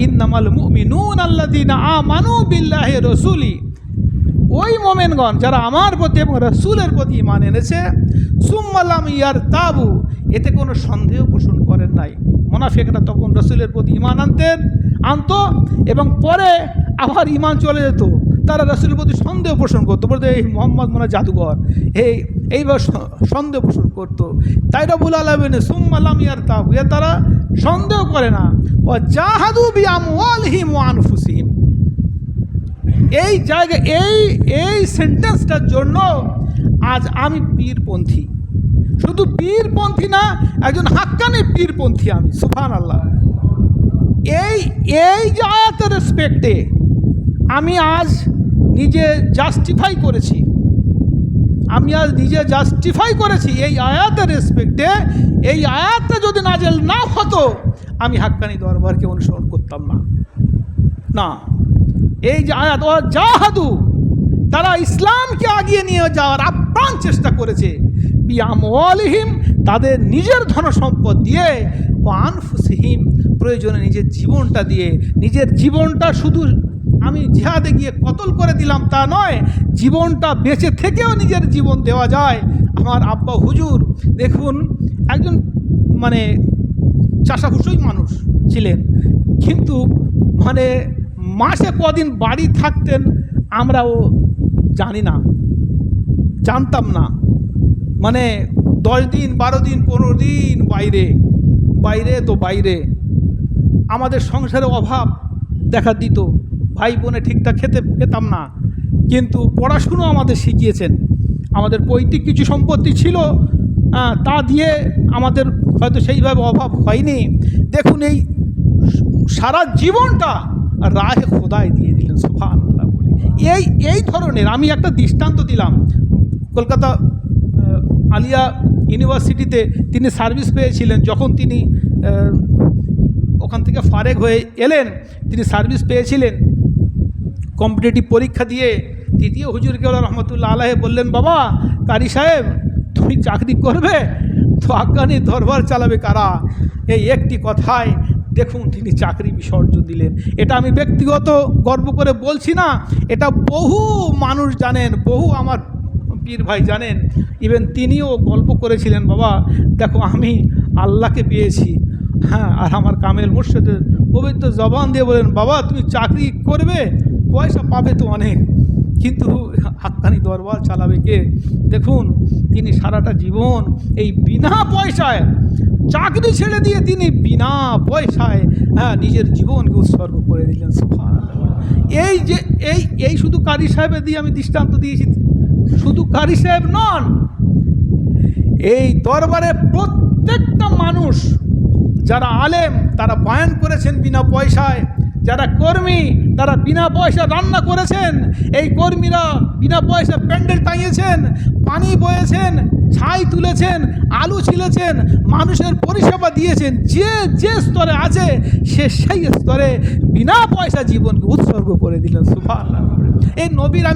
ইন্নামাল মুমিনুন আল্লাযীনা আমানু বিল্লাহি রাসূলি, ওই মোমেনগণ যারা আমার প্রতি এবং রাসূলের প্রতি ঈমান এনেছে, সুম্মা লাম ইয়ারতাবু, এতে কোনো সন্দেহ পোষণ করেন নাই। মুনাফিকরা তখন রাসূলের প্রতি ঈমান আনতো এবং পরে আবার ঈমান চলে যেত, তারা রাসূলের প্রতি সন্দেহ পোষণ করতো, বলতো এই মোহাম্মদ মনে জাদুঘর, এইবার সন্দেহ পোষণ করতো। তাই রব্বুল আলামিন সুম্মা লাম ইয়ারতাবু, তারা সন্দেহ করে না, ওয়া জাহাদু বিআমওয়ালিহিম ওয়া আনফুসিহিম। এই জায়গায় এই সেন্টেন্সটার জন্য আজ আমি পীরপন্থী, শুধু পীরপন্থী না, একজন হাক্কানি পীরপন্থী আমি, সুবহানাল্লাহ। এই যে আয়াতের রেসপেক্টে আমি আজ নিজে জাস্টিফাই করেছি, এই আয়াতের রেসপেক্টে। এই আয়াতটা যদি নাজেল না হতো আমি হাক্কানি দরবারকে অনুসরণ করতাম না। এই যে আয়াত, ও জাহাদু, তারা ইসলামকে আগিয়ে নিয়ে যাওয়ার আপ্রাণ চেষ্টা করেছে, বিআমওয়ালিহিম, তাদের নিজের ধনসম্পদ দিয়ে, ও আনফুসিহিম, প্রয়োজনে নিজের জীবনটা দিয়ে। নিজের জীবনটা শুধু আমি জিহাদে গিয়ে কতল করে দিলাম তা নয়, জীবনটা বেঁচে থেকেও নিজের জীবন দেওয়া যায়। আমার আব্বা হুজুর দেখুন একজন চাষাভুষই মানুষ ছিলেন, কিন্তু মাসে কদিন বাড়ি থাকতেন আমরাও জানতাম না। 10 দিন 12 দিন 15 দিন বাইরে আমাদের সংসারে অভাব দেখা দিত, ভাই বোনে ঠিকঠাক খেতে পেতাম না। কিন্তু পড়াশুনো আমাদের শিখিয়েছেন, আমাদের পৈতৃক কিছু সম্পত্তি ছিল, তা দিয়ে আমাদের হয়তো সেইভাবে অভাব হয়নি। দেখুন এই সারা জীবনটা রাহে খোদায় দিয়ে দিলেন, সুবহানাল্লাহ। এই ধরনের আমি একটা দৃষ্টান্ত দিলাম। কলকাতা আলিয়া ইউনিভার্সিটিতে তিনি সার্ভিস পেয়েছিলেন, যখন তিনি ওখান থেকে ফারেগ হয়ে এলেন, তিনি সার্ভিস পেয়েছিলেন। কম্পিটিটিভ পরীক্ষা দিয়ে তৃতীয় হুজুর কেবলা রহমতুল্লাহ আলাইহি বললেন, বাবা কারি সাহেব তুমি চাকরি করবে তো হাক্কানি দরবার চালাবে কারা? এই একটি কথায় দেখুন তিনি চাকরি বিসর্জন দিলেন। এটা আমি ব্যক্তিগত গর্ব করে বলছি না, এটা বহু মানুষ জানেন, বহু আমার পীর ভাই জানেন। ইভেন তিনিও গল্প করেছিলেন, বাবা দেখো আমি আল্লাহকে পেয়েছি, আর আমার কামেল মুর্শিদের পবিত্র জবান দিয়ে বলেন, বাবা তুমি চাকরি করবে, পয়সা পাবে তো অনেক, কিন্তু হাক্কানি দরবার চালাবে কে? দেখুন তিনি সারাটা জীবন এই বিনা পয়সায় চাকরি ছেড়ে দিয়ে তিনি বিনা পয়সায় নিজের জীবনকে উৎসর্গ করে দিলেন, সুবহানাল্লাহ। এই শুধু কারি সাহেবের দিয়ে আমি দৃষ্টান্ত দিয়েছি, শুধু কারি সাহেব নন, এই দরবারে প্রত্যেকটা মানুষ যারা আলেম তারা বয়ান করেছেন বিনা পয়সায়, যারা কর্মী তারা বিনা পয়সা রান্না করেছেন, এই কর্মীরা বিনা পয়সা প্যান্ডেল টাঙিয়েছেন, পানি বয়েছেন, ছাই তুলেছেন, আলু ছিলেছেন, মানুষের পরিষেবা দিয়েছেন। যে যে স্তরে আছে সে সেই স্তরে বিনা পয়সা জীবনকে উৎসর্গ করে দিলেন। সুবহানাল্লাহ। এই নবীর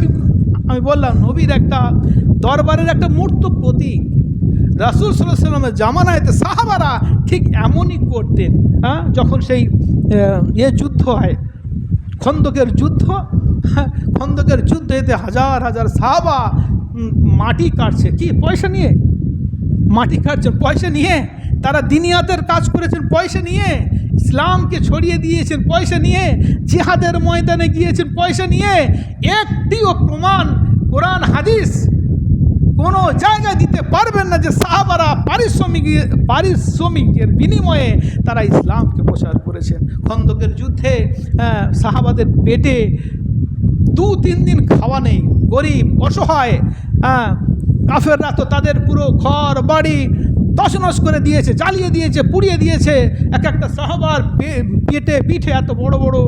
আমি বললাম নবীর একটা দরবারের একটা মূর্ত প্রতীক। রাসূল সাল্লাল্লাহু আলাইহি ওয়াসাল্লামের জামানায়তে সাহাবারা ঠিক এমনই করতেন। যখন সেই যুদ্ধ হয়, খন্দকের যুদ্ধ, খন্দকের যুদ্ধেতে হাজার হাজার সাহাবা মাটি কাটছে, কি পয়সা নিয়ে মাটি কাটছেন, পয়সা নিয়ে তারা দিনিয়াতের কাজ করেছেন, পয়সা নিয়ে ইসলামকে ছড়িয়ে দিয়েছেন, পয়সা নিয়ে জিহাদের ময়দানে গিয়েছেন, পয়সা নিয়ে। একটিও প্রমাণ কোরআন হাদিস কোনো জায়গায় দিতে পারবেন না যে সাহাবারা পারিশ্রমিকের বিনিময়ে তারা ইসলামকে প্রচার করেছেন। খন্দকের যুদ্ধে সাহাবাদের পেটে 2-3 দিন খাওয়া নেই, গরিব অসহায়, কাফেররা তো তাদের পুরো ঘর বাড়ি তছনছ করে দিয়েছে, জ্বালিয়ে দিয়েছে, পুড়িয়ে দিয়েছে। এক একটা সাহাবার পিঠে এত বড় বড়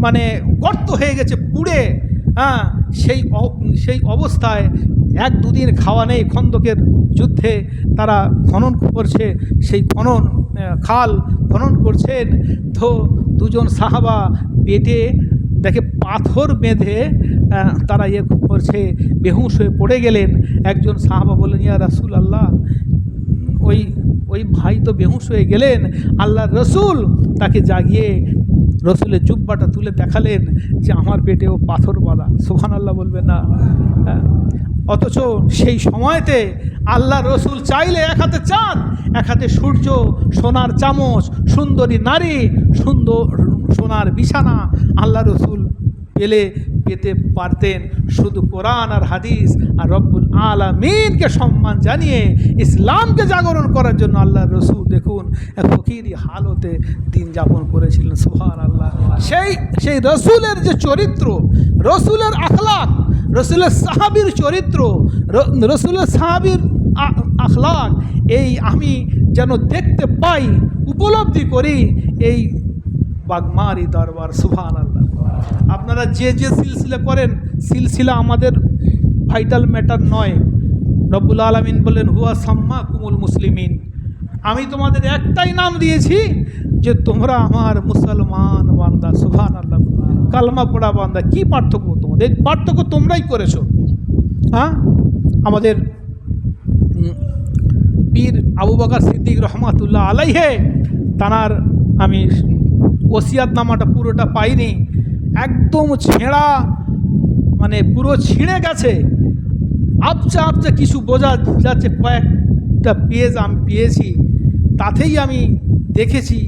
মানে গর্ত হয়ে গেছে পুড়ে। সেই অবস্থায় 1-2 দিন খাওয়া নেই। খন্দকের যুদ্ধে তারা খনন করছে, সেই খাল খনন করছেন। তো 2জন সাহাবা পেটে দেখে পাথর বেঁধে তারা করছে, বেহুশ হয়ে পড়ে গেলেন। একজন সাহাবা বললেন, ইয়া রাসূলুল্লাহ, ওই ভাই তো বেহুশ হয়ে গেলেন। আল্লাহর রসুল তাকে জাগিয়ে রসুলের জুব্বাটা তুলে দেখালেন যে আমার পেটেও পাথর বাঁধা। সুবহানাল্লাহ বলবেন না? অথচ সেই সময়তে আল্লাহ রসুল চাইলে এক হাতে চাঁদ, এক হাতে সূর্য, সোনার চামচ, সুন্দরী নারী, সুন্দর সোনার বিছানা আল্লাহ রসুল পেতে পারতেন। শুধু কোরআন আর হাদিস আর রব্বুল আলামিনকে সম্মান জানিয়ে ইসলামকে জাগরণ করার জন্য আল্লাহ রসুল দেখুন এক ফকিরি হালতে দিন যাপন করেছিলেন। সুবহানাল্লাহ। সেই রসুলের যে চরিত্র, রসুলের আখলাক, রসুলের সাহাবীর চরিত্র, রসুলের সাহাবীর আখলাক, এই আমি যেন দেখতে পাই, উপলব্ধি করি এই বাগমারি দরবার। সুবহানাল্লাহ। আপনারা যে যে সিলসিলা করেন, সিলসিলা আমাদের ভাইটাল ম্যাটার নয়। রব্বুল আলামিন বলেন, হুয়া সাম্মাকুমুল মুসলিমিন, আমি তোমাদের একটাই নাম দিয়েছি যে তোমরা আমার মুসলমান বান্দা। সুবহানাল্লাহ। কালমা পড়া বান্দা। কি পার্থক্য তোমাদের? পার্থক্য তোমরাই করেছো। আমাদের পীর আবু বকর সিদ্দিক রহমাতুল্লাহ আলাইহে, তানার আমি ওসিয়াতনামাটা পুরোটা পাইনি, একদম ছেঁড়া, মানে পুরো ছিঁড়ে গেছে, আপচা কিছু বোঝা যাচ্ছে। কয়েকটা পেজ আমি পেয়েছি, তাতেই আমি দেখেছি,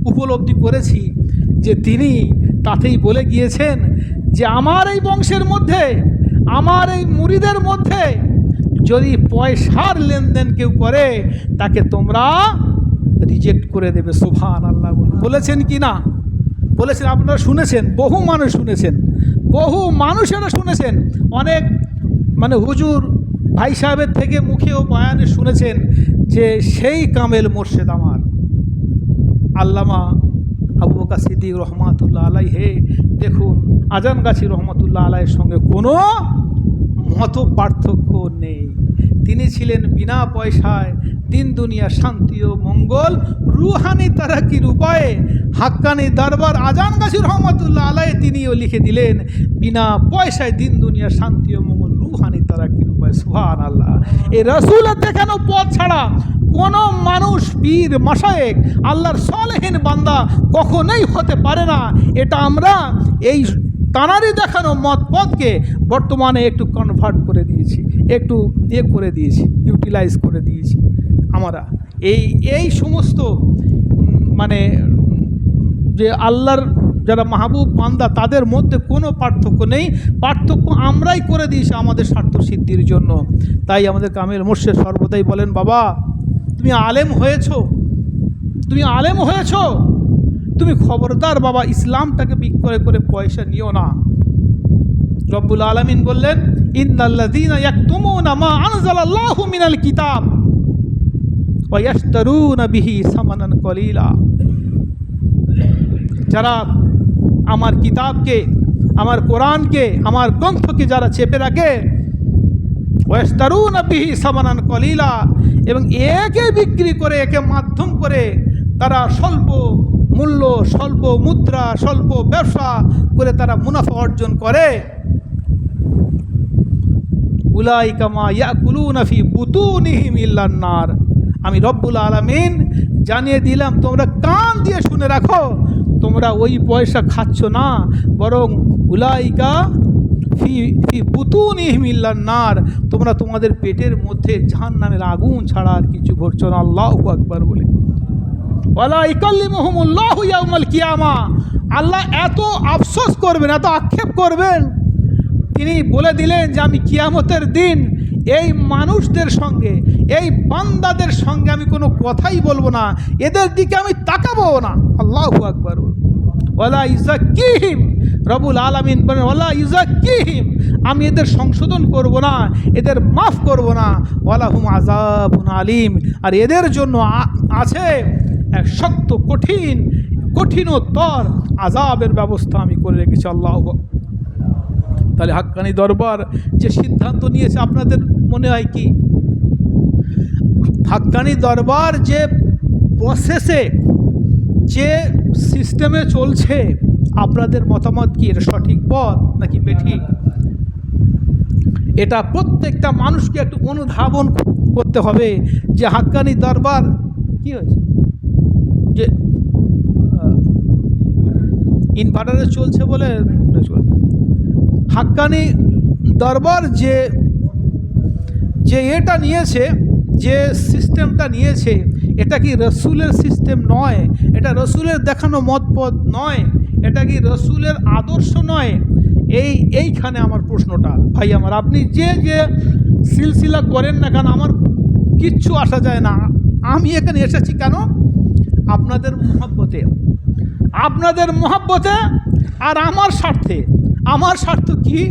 উপলব্ধি করেছি যে তিনি তাতেই বলে গিয়েছেন যে আমার এই বংশের মধ্যে, আমার এই মুরিদের মধ্যে যদি পয়সার লেনদেন কেউ করে তাকে তোমরা রিজেক্ট করে দেবে। সুবহানাল্লাহ বলেছেন কি না? বলেছেন। আপনারা শুনেছেন, বহু মানুষ শুনেছেন, বহু মানুষেরা শুনেছেন, অনেক মানে হুজুর ভাই সাহেবের থেকে মুখেও বয়ানে শুনেছেন যে সেই কামেল মোর্শেদ আমার আল্লামা আবু বকর সিদ্দিক রহমাতুল্লাহ আলাইহে, দেখুন আজানগাছি রহমতুল্লাহ আলাইয়ের সঙ্গে কোনো মত পার্থক্য নেই। তিনি ছিলেন বিনা পয়সায় দিন দুনিয়া শান্তি ও মঙ্গল রুহানি তারাকির উপায়ে হাক্কানি দরবার আজানগাছি রহমতুল্লাহ আলাইহি তিনিও লিখে দিলেন, বিনা পয়সায় দিন দুনিয়া শান্তি ও মঙ্গল রুহানি তারাকির উপায়ে। সুবহানাল্লাহ। এই রাসূলের দেখানো পথ ছাড়া কোনো মানুষ, পীর, মাশায়েখ, আল্লাহর সালেহিন বান্দা কখনোই হতে পারে না। এটা আমরা এই তানারই দেখানো পথকে বর্তমানে একটু কনভার্ট করে দিয়েছি, একটু করে দিয়েছি, ইউটিলাইজ করে দিয়েছি আমরা। এই সমস্ত মানে যে আল্লাহর যারা মাহবুব বান্দা তাদের মধ্যে কোনো পার্থক্য নেই, পার্থক্য আমরাই করে দিয়েছি আমাদের স্বার্থ সিদ্ধির জন্য। তাই আমাদের কামেল মোর্শেদ সর্বদাই বলেন, বাবা তুমি আলেম হয়েছো, তুমি খবরদার বাবা ইসলামটাকে বিক্রয় করে পয়সা নিও না। রব্বুল আলামিন বললেন, ইন্নাল্লাযীনা ইয়াকতুমুনা মা আনজালাল্লাহু মিনাল কিতাব ওয়া ইয়াশতারুনা বিহি সামানান কলিলা, যারা আমার কিতাবকে, আমার কোরআনকে, আমার গ্রন্থকে যারা চেপে রাখে, ওয়াস্তারুনা বিহি সামানান কলিলা, এবং একে বিক্রি করে, একে মাধ্যম করে তারা স্বল্প মূল্য, স্বল্প মুদ্রা, স্বল্প ব্যবসা করে তারা মুনাফা অর্জন করে, উলাইকা মা ইয়াকুলুনা ফি বুতুনিহিম ইল্লান নার। আমি রব্বুল আলামিন জানিয়ে দিলাম, তোমরা কান দিয়ে শুনে রাখো, তোমরা ওই পয়সা খাচ্ছ না, বরং উলাইকা ফি বুতুনিহিম ইল্লান নার, তোমরা তোমাদের পেটের মধ্যে জাহান্নামের আগুন ছাড়া আর কিছু ভরছো না। আল্লাহু আকবার বলে। ওয়ালা ইকাল্লিমুহুমুল্লাহু ইয়াউমাল কিয়ামা, আল্লাহ এত আফসোস করবেন, এত আক্ষেপ করবেন, তিনি বলে দিলেন যে আমি কিয়ামতের দিন এই মানুষদের সঙ্গে, এই বান্দাদের সঙ্গে আমি কোনো কথাই বলবো না, এদের দিকে আমি তাকাবো না। আল্লাহু আকবার। ওয়ালা ইউযাক্কিহিম, রব্বুল আলামিন বলেন ওয়ালা ইউযাক্কিহিম, আমি এদের সংশোধন করব না, এদের মাফ করব না। ওয়ালাহুম আযাবুন আলীম, আর এদের জন্য আছে এক শক্ত কঠিনতর আযাবের ব্যবস্থা আমি করে রেখেছি। আল্লাহু আকবার। তাহলে হাক্কানি দরবার যে সিদ্ধান্ত নিয়েছে, আপনাদের মনে হয় কি হাক্কানি দরবার যে প্রসেসে, যে সিস্টেমে চলছে, আপনাদের মতামত কি এটা সঠিক পথ নাকি বেঠিক? এটা প্রত্যেকটা মানুষকে একটু অনুধাবন করতে হবে যে হাক্কানি দরবার কি হয়েছে, যে ইনভার্টারে চলছে বলে হাক্কানি দরবার যে এটা নিয়েছে, যে সিস্টেমটা নিয়েছে, এটা কি রসুলের সিস্টেম নয়? এটা রসুলের দেখানো মতপথ নয়? এটা কি রসুলের আদর্শ নয়? এইখানে আমার প্রশ্নটা, ভাই আমার, আপনি যে সিলসিলা করেন না কেন, আমার কিচ্ছু আসা যায় না। আমি এখানে এসেছি কেন? আপনাদের মহব্বতে আর আমার স্বার্থে। আমার স্বার্থ কি?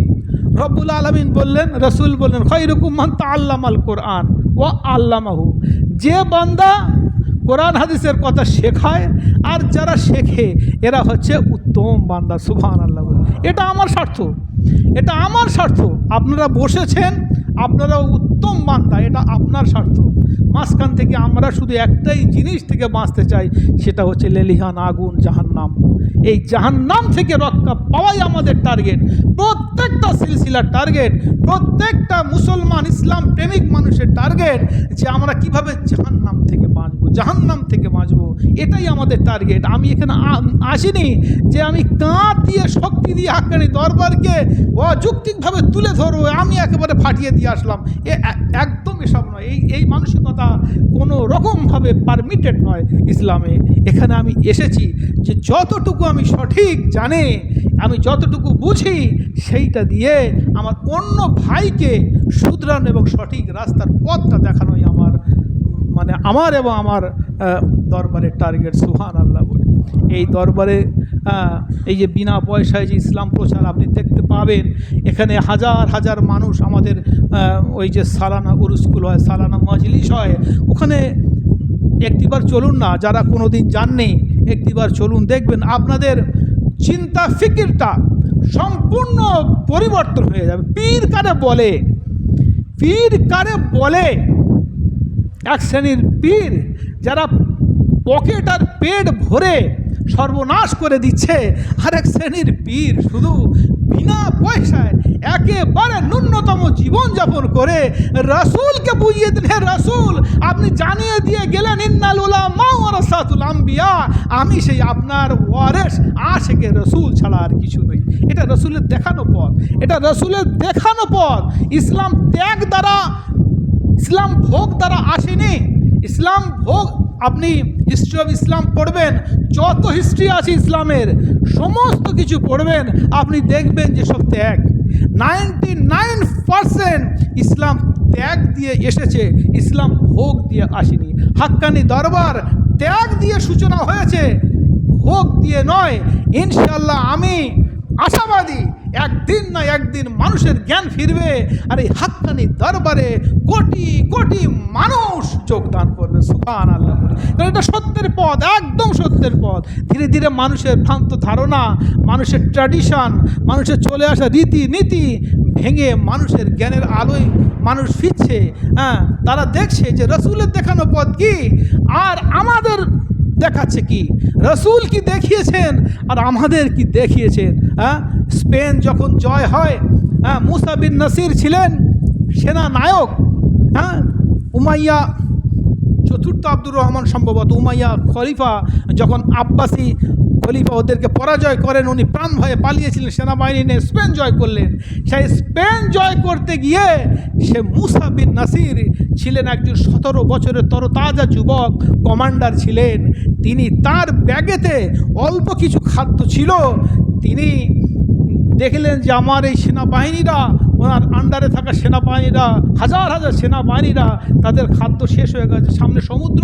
রব্বুল আলামিন বললেন, রসুল বললেন, খায়রুকুম মান তাআল্লামাল কোরআন ওয়া আল্লামাহু, যে বান্দা কোরআন হাদিসের কথা শেখায় আর যারা শেখে এরা হচ্ছে উত্তম বান্দা। সুবহানাল্লাহ। এটা আমার স্বার্থ, এটা আমার স্বার্থ। আপনারা বসেছেন, আপনারা উত্তম বান্দা, এটা আপনার স্বার্থ। মাঝখান থেকে আমরা শুধু একটাই জিনিস থেকে বাঁচতে চাই, সেটা হচ্ছে লেলিহান আগুন, জাহান্নাম। এই জাহান্নাম থেকে রক্ষা পাওয়াই আমাদের টার্গেট, প্রত্যেকটা সিলসিলার টার্গেট, প্রত্যেকটা মুসলমান ইসলাম প্রেমিক মানুষের টার্গেট, যে আমরা কিভাবে জাহান্নাম থেকে বাঁচবো, জাহান্নাম থেকে বাঁচবো, এটাই আমাদের টার্গেট। আমি এখানে আসিনি যে আমি কাঁধ দিয়ে শক্তি দিয়ে হাক্কানি দরবারকে অযৌক্তিকভাবে তুলে ধরবো, আমি একেবারে ফাটিয়ে দিয়ে আসলাম, একদম এসব নয়। এই মানসিকতা কোনো রকমভাবে পারমিটেড নয় ইসলামে। এখানে আমি এসেছি যে যতটুকু আমি সঠিক জানি, আমি যতটুকু বুঝি, সেইটা দিয়ে আমার অন্য ভাইকে শুধরানো এবং সঠিক রাস্তার পথটা দেখানোই আমার এবং আমার দরবারের টার্গেট। সুবহানাল্লাহ বলে। এই দরবারে এই যে বিনা পয়সায় যে ইসলাম প্রচার আপনি দেখতে পাবেন, এখানে হাজার হাজার মানুষ, আমাদের ওই যে সালানা উরুসগুলো হয়, সালানা মজলিস হয়, ওখানে একটিবার চলুন না, যারা কোনো দিন যাননি একটিবার চলুন, দেখবেন আপনাদের চিন্তা ফিকিরটা সম্পূর্ণ পরিবর্তন হয়ে যাবে। পীর কারে বলে? এক শ্রেণীর পীর যারা পকেট আর পেট ভরে সর্বনাশ করে দিচ্ছে, আর এক শ্রেণীর পীর শুধু বিনা পয়সায় একেবারে ন্যূনতম জীবনযাপন করে রসুলকে বুঝিয়ে দিন, হে রসুল আপনি জানিয়ে দিয়ে গেলেন ইন্নাল উলামা ওয়ারাসাতুল আম্বিয়া, আমি সেই আপনার ওয়ারেস আশিকে রসুল ছাড়া আর কিছু নই। এটা রসুলের দেখানো পথ, এটা রসুলের দেখানো পথ। ইসলাম ত্যাগ দ্বারা, ইসলাম ভোগ দ্বারা আসেনি। ইসলাম ভোগ, আপনি হিস্ট্রি অফ ইসলাম পড়বেন, যত হিস্ট্রি আছে ইসলামের সমস্ত কিছু পড়বেন, আপনি দেখবেন যে সব ত্যাগ। 99% ইসলাম ত্যাগ দিয়ে এসেছে, ইসলাম ভোগ দিয়ে আসেনি। হাক্কানি দরবার ত্যাগ দিয়ে সূচনা হয়েছে, ভোগ দিয়ে নয়। ইনশাআল্লাহ আমি আশাবাদী একদিন না একদিন মানুষের জ্ঞান ফিরবে, আর এই হাক্কানি দরবারে কোটি কোটি মানুষ যোগদান করবে। সুবহানাল্লাহ। কারণ এটা সত্যের পথ, একদম সত্যের পথ। ধীরে ধীরে মানুষের ভ্রান্ত ধারণা, মানুষের ট্র্যাডিশন, মানুষের চলে আসা রীতিনীতি ভেঙে মানুষের জ্ঞানের আলোয় মানুষ ফিরছে। হ্যাঁ, তারা দেখছে যে রসুলের দেখানো পথ কি আর আমাদের দেখাচ্ছে কি, রসুল কি দেখিয়েছেন আর আমাদের কি দেখিয়েছেন। হ্যাঁ, স্পেন যখন জয় হয়, হ্যাঁ, মুসা বিন নাসির ছিলেন সেনা নায়ক। হ্যাঁ, উমাইয়া চতুর্থ আব্দুর রহমান সম্ভবত উমাইয়া খলিফা যখন আব্বাসী খলিফা ওদেরকে পরাজয় করেন, উনি প্রাণ ভয়ে পালিয়েছিলেন, সেনাবাহিনী নিয়ে স্পেন জয় করলেন। সেই স্পেন জয় করতে গিয়ে সে মুসা বিন নাসির ছিলেন একজন 17 বছরের তরতাজা যুবক, কমান্ডার ছিলেন। তিনি তার ব্যাগেতে অল্প কিছু খাদ্য ছিল। তিনি দেখলেন যে আমার এই সেনাবাহিনীরা, ওনার আন্ডারে থাকা সেনাবাহিনীরা, হাজার হাজার সেনাবাহিনীরা, তাদের খাদ্য শেষ হয়ে গেছে, সামনে সমুদ্র,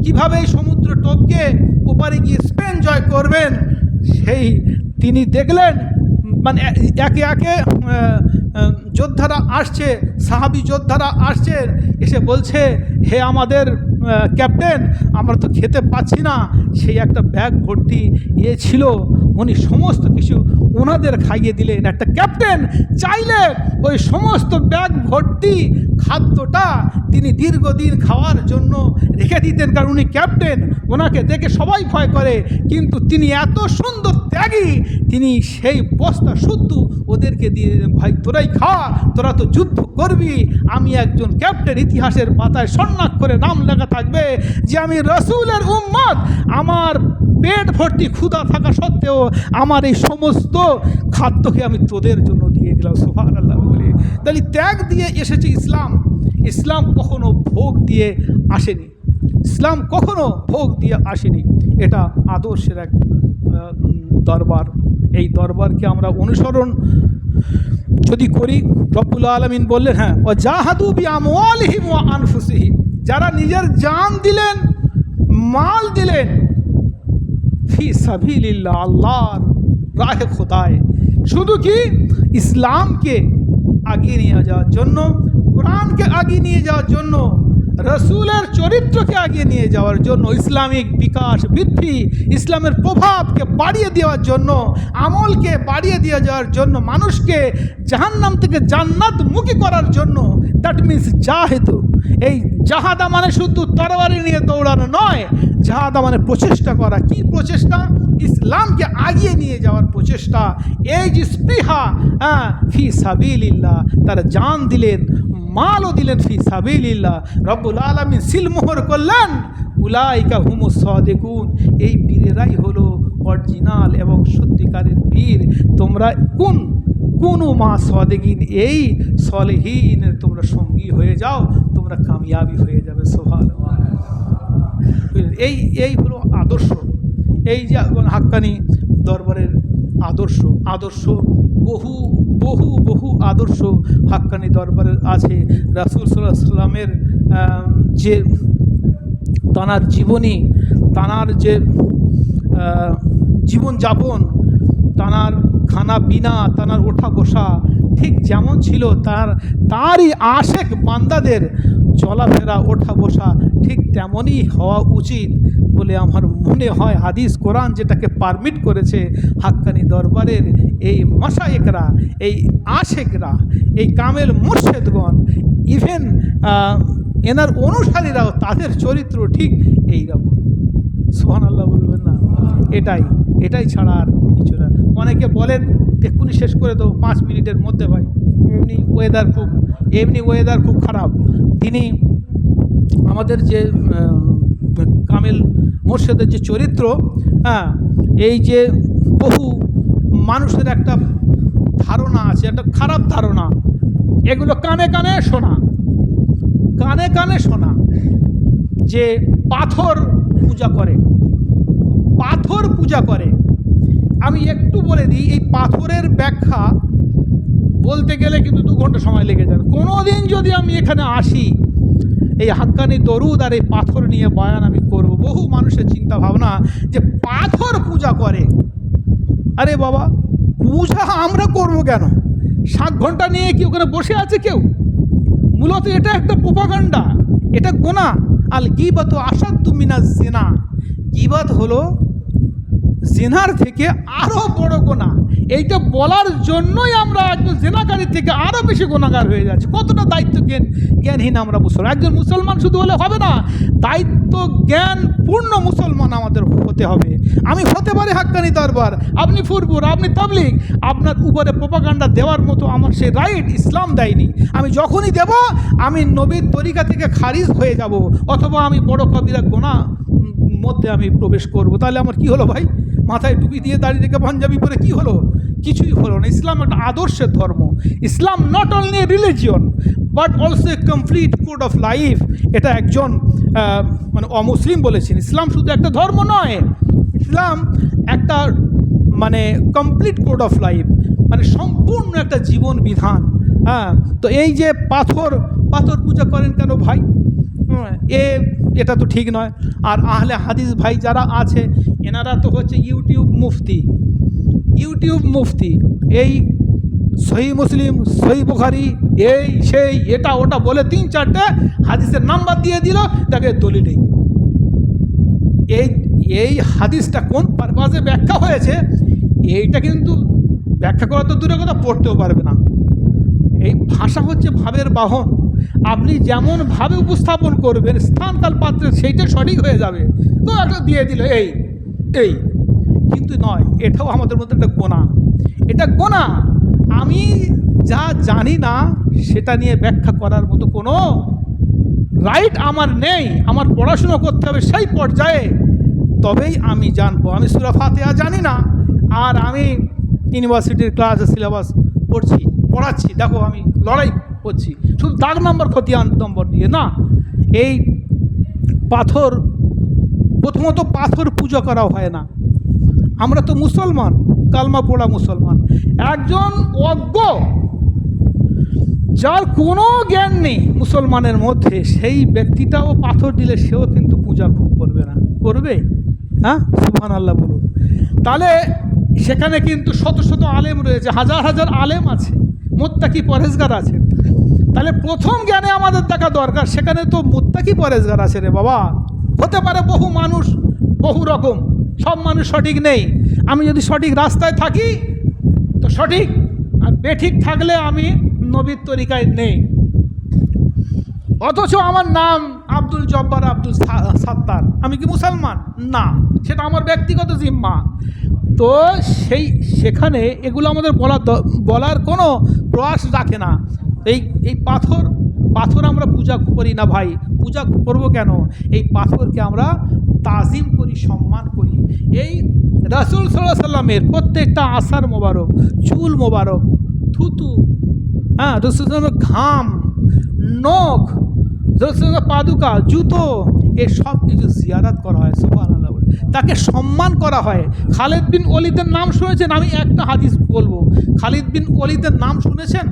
কিভাবে এই সমুদ্র টপকে ওপারে গিয়ে স্পেন জয় করবেন। সেই তিনি দেখলেন মানে একে একে যোদ্ধারা আসছে, সাহাবি যোদ্ধারা আসছেন, এসে বলছে, হে আমাদের ক্যাপ্টেন, আমরা তো খেতে পাচ্ছি না। সেই একটা ব্যাগ ভর্তি ছিল, উনি সমস্ত কিছু ওনাদের খাইয়ে দিলেন। একটা ক্যাপ্টেন চাইলে ওই সমস্ত ব্যাগ ভর্তি খাদ্যটা তিনি দীর্ঘদিন খাওয়ার জন্য রেখে দিতেন, কারণ উনি ক্যাপ্টেন, ওনাকে দেখে সবাই ভয় করে। কিন্তু তিনি এত সুন্দর ত্যাগী, তিনি সেই বস্তা শুদ্ধ ওদেরকে দিয়ে দিলেন, ভাই তোরাই খা, তোরা তো যুদ্ধ করবি, আমি একজন ক্যাপ্টেন, ইতিহাসের পাতায় স্বর্ণাক্ষরে নাম লেখা থাকবে যে আমি রসুলের উম্মত। আমার পেট ভর্তি ক্ষুধা থাকা সত্ত্বেও আমার এই সমস্ত খাদ্যকে আমি তোদের জন্য দিয়ে দিলাম। সুবহানাল্লাহ বলে। তাহলে ত্যাগ দিয়ে এসেছে ইসলাম। ইসলাম কখনো ভোগ দিয়ে আসেনি, ইসলাম কখনো ভোগ দিয়ে আসেনি। এটা আদর্শের এক দরবার। এই দরবারকে আমরা অনুসরণ যদি করি, রব্বুল আলামিন বললেন, হ্যাঁ, ও জাহাদু বিআমওয়ালিহিম ওয়া আনফুসিহিম, যারা নিজের জান দিলেন, মাল দিলেন, ফি সাবিলিল্লাহ, আল্লাহর রাহে খোদায়, শুধু কি ইসলামকে আগিয়ে নিয়ে যাওয়ার জন্য, কোরআনকে আগিয়ে নিয়ে যাওয়ার জন্য, রসুলের চরিত্রকে আগিয়ে নিয়ে যাওয়ার জন্য, ইসলামিক বিকাশ বৃদ্ধি, ইসলামের প্রভাবকে বাড়িয়ে দেওয়ার জন্য, আমলকে বাড়িয়ে দিয়ে যাওয়ার জন্য, মানুষকে জাহান্নাম থেকে জান্নাতমুখী করার জন্য। দ্যাট মিনস জাহেদু। এই জাহাদা মানে শুধু তরবারি নিয়ে দৌড়ানো নয়, জাহাদা মানে প্রচেষ্টা করা। কি প্রচেষ্টা? ইসলামকে আগিয়ে নিয়ে যাওয়ার প্রচেষ্টা। এই যে স্পৃহা, ফি সাবিলিল্লাহ, তারা জান দিলেন, মালও দিলেন ফি সাবিলিল্লাহ। রব্বুল আলামিন সিলমোহর করলেন, উলাইকা হুমুস সাদিকুন, এই বীরেরাই হলো অরিজিনাল এবং সত্যিকারের বীর। তোমরা কোন মা সাদিকিন, এই সলেহীনের তোমরা সঙ্গী হয়ে যাও, তোমরা কামিয়াবি হয়ে যাবে। সুবহানাল্লাহ। এই হলো আদর্শ। এই যে হাক্কানি দরবারের আদর্শ বহু বহু বহু আদর্শ হাক্কানি দরবারের আছে। রাসূল সাল্লাল্লাহু আলাইহি সাল্লামের যে তানার জীবনী, তানার যে জীবনযাপন, তানার খানা পিনা, তানার ওঠা বসা ঠিক যেমন ছিল, তারই আশেক বান্দাদের চলাফেরা ওঠা বসা ঠিক তেমনই হওয়া উচিত বলে আমার মনে হয়। হাদিস কোরআন যেটাকে পারমিট করেছে, হাক্কানি দরবারের এই মাশায়েখরা, এই আশেকরা, এই কামেল মুর্শেদগণ, ইভেন এনার অনুসারীরাও, তাদের চরিত্র ঠিক এইরকম। সুবহানাল্লাহ বলবেন না? এটাই ছাড়া আর কিছু না। অনেকে বলেন এক্ষুনি শেষ করে দেবো 5 মিনিটের মধ্যে। ভাই, এমনি ওয়েদার খুব খারাপ। তিনি আমাদের যে কামেল মোর্শেদের যে চরিত্র, এই যে বহু মানুষের একটা ধারণা আছে, একটা খারাপ ধারণা, এগুলো কানে কানে শোনা যে পাথর পূজা করে। আমি একটু বলে দিই, এই পাথরের ব্যাখ্যা বলতে গেলে কিন্তু 2 ঘন্টা সময় লেগে যাবে। কোনো দিন যদি আমি এখানে আসি, এই হাক্কানি দরুদ আর এই পাথর নিয়ে বয়ান আমি করব। বহু মানুষের চিন্তা ভাবনা যে পাথর পূজা করে। আরে বাবা, পূজা আমরা করব কেন? 7 ঘন্টা নিয়ে কি ওখানে বসে আছে কেউ? মূলত এটা একটা প্রোপাগান্ডা, এটা গোনা। আল গীবাত আসাদ্দু মিনাজ জিনা, গীবাত হলো জিনার থেকে আরও বড় গোনা। এইটা বলার জন্যই আমরা একজন জিনাকারী থেকে আরও বেশি গুনাহগার হয়ে যাচ্ছি। কতটা দায়িত্ব জ্ঞানহীন আমরা মুসলমান। একজন মুসলমান শুধু হলে হবে না, দায়িত্ব জ্ঞান পূর্ণ মুসলমান আমাদের হতে হবে। আমি হতে পারি হাক্কানি দরবার, আপনি ফুরপুর, আপনি তাবলিগ, আপনার উপরে প্রোপাগান্ডা দেওয়ার মতো আমার সেই রাইট ইসলাম দেয়নি। আমি যখনই দেব আমি নবীর তরিকা থেকে খারিজ হয়ে যাব, অথবা আমি বড় কবিরা গোনাহ মধ্যে আমি প্রবেশ করব। তাহলে আমার কি হলো ভাই? মাথায় টুপি দিয়ে দাঁড়িয়ে রেখে পাঞ্জাবি পরে কি হলো? কিছুই হলো না। ইসলাম একটা আদর্শের ধর্ম। Islam not only a religion but also a complete code of life. এটা একজন মানে অমুসলিম বলেছেন, ইসলাম শুধু একটা ধর্ম নয়, ইসলাম একটা মানে কমপ্লিট কোড অফ লাইফ, মানে সম্পূর্ণ একটা জীবন বিধান। হ্যাঁ, তো এই যে পাথর পূজা করেন কেন ভাই? এটা তো ঠিক নয়। আর আহলে হাদিস ভাই যারা আছে এনারা তো হচ্ছে ইউটিউব মুফতি। এই সহি মুসলিম, সহি বুখারি, এই সেই এটা ওটা বলে 3-4টে হাদিসের নাম্বার দিয়ে দিল, তাকে দলিল। এই হাদিসটা কোন পারপাসে ব্যাখ্যা হয়েছে এইটা কিন্তু ব্যাখ্যা করা তো দূরের কথা, পড়তেও পারবে না। এই ভাষা হচ্ছে ভাবের বাহন। আপনি যেমনভাবে উপস্থাপন করবেন স্থানকাল পাত্রে সেইটা সঠিক হয়ে যাবে। তো একটা দিয়ে দিল এই কিন্তু নয়, এটাও আমাদের মধ্যে একটা গোনা। এটা গোনা। আমি যা জানি না সেটা নিয়ে ব্যাখ্যা করার মতো কোনো রাইট আমার নেই। আমার পড়াশুনো করতে হবে সেই পর্যায়ে, তবেই আমি জানবো। আমি সূরা ফাতিহা জানি না, আর আমি ইউনিভার্সিটির ক্লাসে সিলেবাস পড়াচ্ছি, দেখো আমি লড়াই করছি শুধু দাগ নম্বর খতিয়ান নম্বর দিয়ে না। এই পাথর, প্রথমত পাথর পূজা করা হয় না। আমরা তো মুসলমান, কালমা পড়া মুসলমান। একজন অজ্ঞ যার কোনো জ্ঞান নেই মুসলমানের মধ্যে, সেই ব্যক্তিটাও পাথর দিলে সেও কিন্তু পূজা করবে না। করবে? হ্যাঁ, সুবহানাল্লাহ বলুন। তাহলে সেখানে কিন্তু শত শত আলেম রয়েছে, হাজার হাজার আলেম আছে, মুত্তাকি পরহেজগার আছে। তাহলে প্রথম জ্ঞানে আমাদের দেখা দরকার, সেখানে তো মুত্তাকি পরহেজগার আছে রে বাবা। হতে পারে বহু মানুষ বহু রকম, সব মানুষ সঠিক নেই। আমি যদি সঠিক রাস্তায় থাকি তো সঠিক, আর বেঠিক থাকলে আমি নবীর তরিকায় নেই। অথচ আমার নাম আব্দুল জব্বার, আব্দুল সাত্তার, আমি কি মুসলমান? না, সেটা আমার ব্যক্তিগত জিম্মা। তো সেখানে এগুলো আমাদের বলার কোনো প্রয়াস রাখে না। এই পাথর আমরা পূজা করি না ভাই। পূজা করব কেন? এই পাথরকে আমরা তাজিম করি, সম্মান করি। এই রাসূল সাল্লাল্লাহু আলাইহি সাল্লামের প্রত্যেকটা আসার মোবারক, চুল মোবারক, থুতু, হ্যাঁ, রাসূল সাল্লামের ঘাম, নখ, রাসূলের পাদুকা, জুতো, এই সব কিছু জিয়ারত করা হয়। সুবহানাল্লাহ, তাকে সম্মান করা হয়। খালিদ বিন ওলীদের নাম শুনেছেন? আমি একটা হাদিস বলবো। খালিদ বিন ওলীদের নাম শুনেছেন?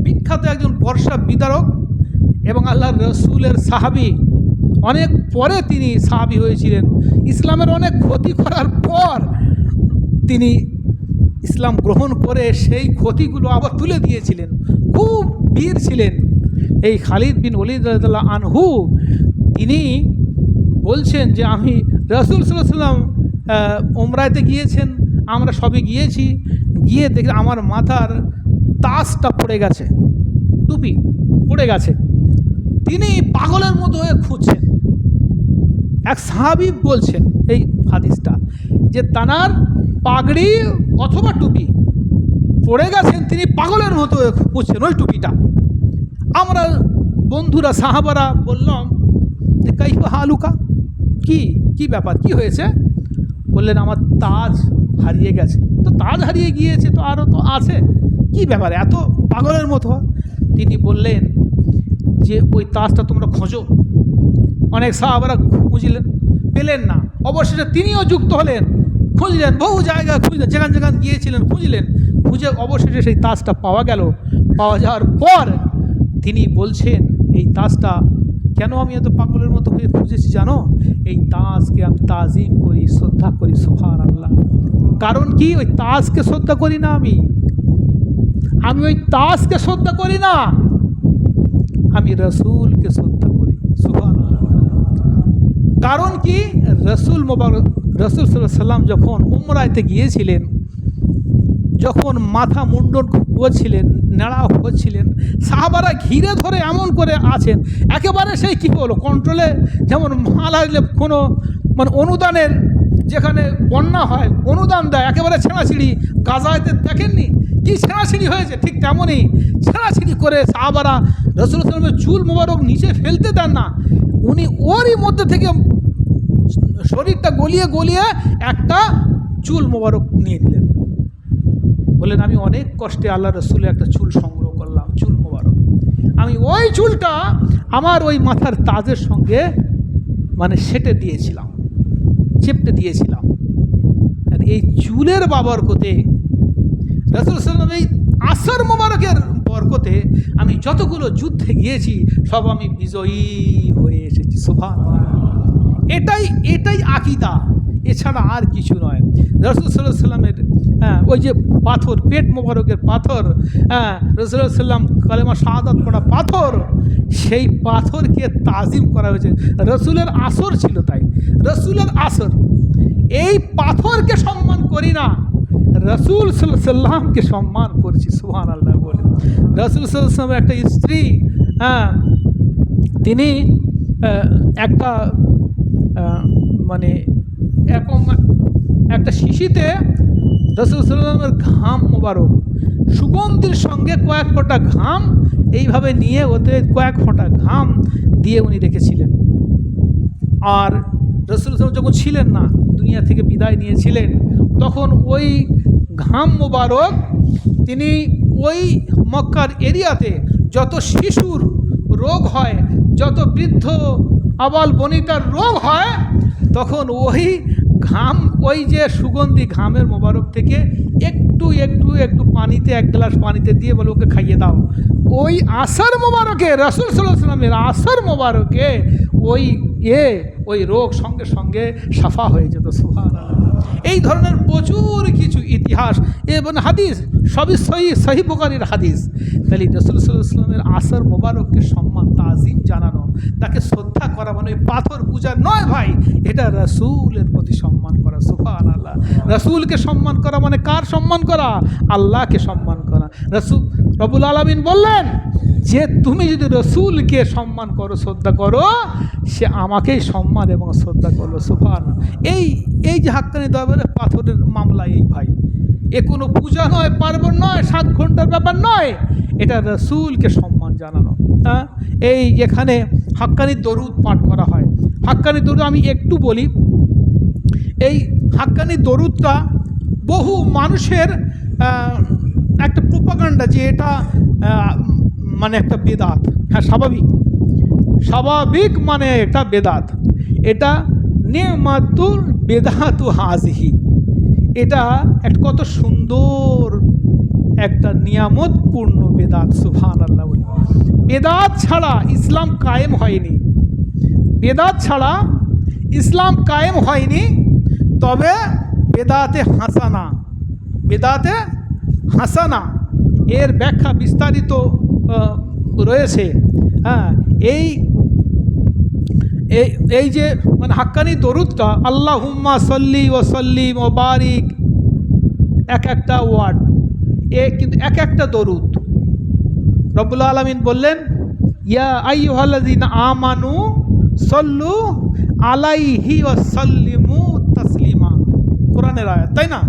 বিখ্যাত একজন বর্ষা বিদারক এবং আল্লাহর রসুলের সাহাবী। অনেক পরে তিনি সাহাবী হয়েছিলেন। ইসলামের অনেক ক্ষতি করার পর তিনি ইসলাম গ্রহণ করে সেই ক্ষতিগুলো আবার তুলে দিয়েছিলেন। খুব বীর ছিলেন এই খালিদ বিন ওলীদ রাদিয়াল্লাহু আনহু। তিনি বলছেন যে আমি রাসূল সাল্লাল্লাহু আলাইহি ওয়াসাল্লাম উমরাতে গিয়েছেন, আমরা সবে গিয়েছি, গিয়ে দেখে আমার মাথার তাজটা পড়ে গেছে, টুপি পড়ে গেছে। তিনি পাগলের মতো হয়ে খুঁজছেন। এক সাহাবী বলছেন এই হাদিসটা, যে তানার পাগড়ি অথবা টুপি পড়ে গেছেন, তিনি পাগলের মতো হয়ে খুঁজছেন ওই টুপিটা। আমরা বন্ধুরা সাহাবারা বললাম যে কাইফা হালুকা, কি ব্যাপার, কি হয়েছে? বললেন আমার তাজ হারিয়ে গেছে। তো তাজ হারিয়ে গিয়েছে তো আরও তো আছে, কি ব্যাপার এত পাগলের মতো? তিনি বললেন যে ওই তাজটা তোমরা খোঁজো। অনেক সাহাবারা খুঁজলেন, পেলেন না। অবশেষে তিনিও যুক্ত হলেন, খুঁজলেন, বহু জায়গায় খুঁজলেন, যেখানে গিয়েছিলেন খুঁজলেন, খুঁজে অবশেষে সেই তাজটা পাওয়া গেল। পাওয়া যাওয়ার পর তিনি বলছেন এই তাজটা কেন আমি এত পাগলের মতো হয়ে খুঁজেছি জানো? এই তাজকে আমি তাজিম করি, শ্রদ্ধা করি, সুবহানাল্লাহ। কারণ কি? ওই তাজকে শ্রদ্ধা করি না, আমি ওই তাজকে শ্রদ্ধা করি না, আমি রসুলকে শ্রদ্ধা করি, সুবহানাল্লাহ। কারণ কি? রসুল মোবারক, রসুল সাল্লাল্লাহু আলাইহি সাল্লাম যখন উমরাতে গিয়েছিলেন, যখন মাথা মুন্ডন করছিলেন, নেড়া হচ্ছিলেন, সাহাবারা ঘিরে ধরে এমন করে আছেন, একেবারে সেই কী বলো কন্ট্রোলে, যেমন মাল আসলে কোনো মানে অনুদানের, যেখানে বন্যা হয় অনুদান দেয়, একেবারে ছেঁড়াছিড়ি। গাজাতে দেখেননি কি ছেঁড়াছিড়ি হয়েছে? ঠিক তেমনই ছেঁড়াছিড়ি করে সাহাবারা রাসূল সাল্লাল্লাহু আলাইহি ওয়াসাল্লামের চুল মোবারক নিচে ফেলতে দেন না, উনি ওরই মধ্যে থেকে শরীরটা গলিয়ে গলিয়ে একটা চুল মোবারক নিয়ে নিলেন। বললেন, আমি অনেক কষ্টে আল্লাহ রসুলের একটা চুল সংগ্রহ করলাম, চুল মোবারক, আমি ওই চুলটা আমার ওই মাথার তাজের সঙ্গে মানে সেটে দিয়েছিলাম, চেপটে দিয়েছিলাম। আর এই চুলের বরকতে, রাসূল সাল্লাল্লাহু আলাইহি ওয়াসাল্লাম এই আসর মোবারকের বরকতে আমি যতগুলো যুদ্ধে গিয়েছি সব আমি বিজয়ী হয়ে এসেছি, সুবহানাল্লাহ। এটাই আকীদা, এছাড়া আর কিছু নয়। রাসূল সাল্লাল্লাহু আলাইহি ওয়াসাল্লামের ওই যে পাথর, পেট মোবারকের পাথর, রাসূল সাল্লাল্লাহু আলাইহি ওয়াসাল্লাম কালেমা শাহাদাত পড়া পাথর, সেই পাথরকে তাজিম করা হয়েছে। রসুলের আসর ছিল, তাই রসুলের আসর। এই পাথরকে সম্মান করি না, রসুল সাল্লাল্লাহু আলাইহি ওয়াসাল্লামকে সম্মান করছি, সুবহানাল্লাহ বলে। রসুল সাল্লাল্লাহু আলাইহি ওয়াসাল্লামের একটা স্ত্রী, তিনি একটা মানে এরকম একটা শিশিতে রাসূল সাল্লাল্লাহু আলাইহি ওয়াসাল্লামের ঘাম মোবারক, সুগন্ধির সঙ্গে কয়েক ফোঁটা ঘাম এইভাবে নিয়ে ওতে কয়েক ফোঁটা ঘাম দিয়ে উনি রেখেছিলেন। আর রাসূল সাল্লাল্লাহু আলাইহি ওয়াসাল্লাম যখন ছিলেন না, দুনিয়া থেকে বিদায় নিয়েছিলেন, তখন ওই ঘাম মোবারক তিনি ওই মক্কার এরিয়াতে যত শিশুর রোগ হয়, যত বৃদ্ধ আবাল বনিতার রোগ হয়, তখন ওই ঘাম, ওই যে সুগন্ধি ঘামের মোবারক থেকে একটু একটু একটু পানিতে, এক গ্লাস পানিতে দিয়ে বলে ওকে খাইয়ে দাও। ওই আসর মোবারকে, রাসূল সাল্লাল্লাহু আলাইহি ওয়াসাল্লামের আসর মোবারকে ওই রোগ সঙ্গে সঙ্গে সাফা হয়ে যেত, সুবহানাল্লাহ। এই ধরনের প্রচুর কিছু ইতিহাস এবং হাদিস, সবই সহিহ বুখারীর হাদিস। তাহলে রাসূল সাল্লাল্লাহু আলাইহি ওয়াসাল্লামের আসর মোবারককে সম্মান তাজিম জানানো, তাকে শ্রদ্ধা করা মানে পাথর পূজা নয় ভাই, এটা রাসূলের প্রতি সম্মান করা, সুবহানাল্লাহ। রাসূলকে সম্মান করা মানে কার সম্মান করা? আল্লাহকে সম্মান করা। রব্বুল আলামিন বললেন যে তুমি যদি রসুলকে সম্মান করো, শ্রদ্ধা করো, সে আমাকেই সম্মান এবং শ্রদ্ধা করলো, সুবহানাল্লাহ। এই যে হাক্কানি দরবারে পাথরের মামলা, এই ভাই, এ কোনো পূজা নয়, পার্বণ নয়, 7 ঘন্টার ব্যাপার নয়, এটা রসুলকে সম্মান জানানো। এই এখানে হাক্কানি দরুদ পাঠ করা হয়। হাক্কানি দরুদ আমি একটু বলি, এই হাক্কানি দরুদটা বহু মানুষের একটা প্রোপাগান্ডা যে এটা মানে একটা বেদাত। হ্যাঁ, স্বাভাবিক মানে এটা বেদাত। এটা নিমাতুল বেদাতু হাজিহি, এটা একটা কত সুন্দর একটা নিয়ামতপূর্ণ বেদাত, সুবহানাল্লাহ বলি। বেদাত ছাড়া ইসলাম কায়েম হয়নি, বেদাত ছাড়া ইসলাম কায়েম হয়নি। তবে বেদাতে হাসানা এর ব্যাখ্যা বিস্তারিত রয়েছে। এই যে মানে হাক্কানি দরুদটা, আল্লাহুম্মা সাল্লি ওয়া সাল্লিম ওয়া বারিক, এক একটা ওয়ার্ড, কিন্তু এক একটা দরুদ। রব্বুল আলামিন বললেন, ইয়া আইয়ুহাল্লাযীনা আমানু সাল্লু আলাইহি ওয়া সাল্লিমু তাসলিমা, কোরআনের আয়াত, তাই না?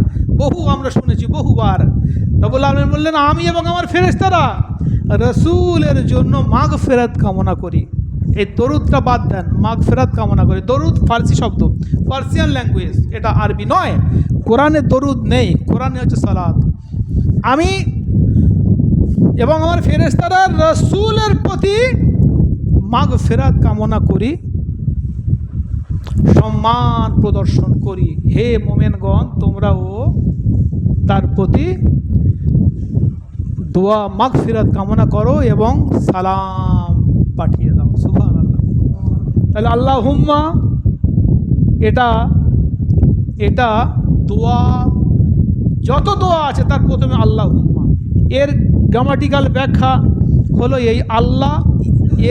বহু আমরা শুনেছি বহুবার। রব্বুল আলামিন বললেন, আমি এবং আমার ফেরেশতারা রসুলের জন্য মাগফিরাত কামনা করি। এই দরুদটা বাদ দেন, মাগফিরাত কামনা করি। দরুদ ফার্সি শব্দ, পার্সিয়ান ল্যাঙ্গুয়েজ, এটা আরবি নয়। কোরআনে দরুদ নেই, কোরআনে হচ্ছে সালাত। আমি এবং আমার ফেরেশতারা রসুলের প্রতি মাগফিরাত কামনা করি, সম্মান প্রদর্শন করি। হে মোমেনগণ, তোমরাও তার প্রতি দোয়া মাগফিরাত কামনা করো এবং সালাম পাঠিয়ে দাও, সুবহানাল্লাহ। তাহলে আল্লাহুম্মা এটা এটা দোয়া, যত দোয়া আছে তার প্রথমে আল্লাহুম্মা। এর গ্রামাটিক্যাল ব্যাখ্যা হলো এই আল্লাহ,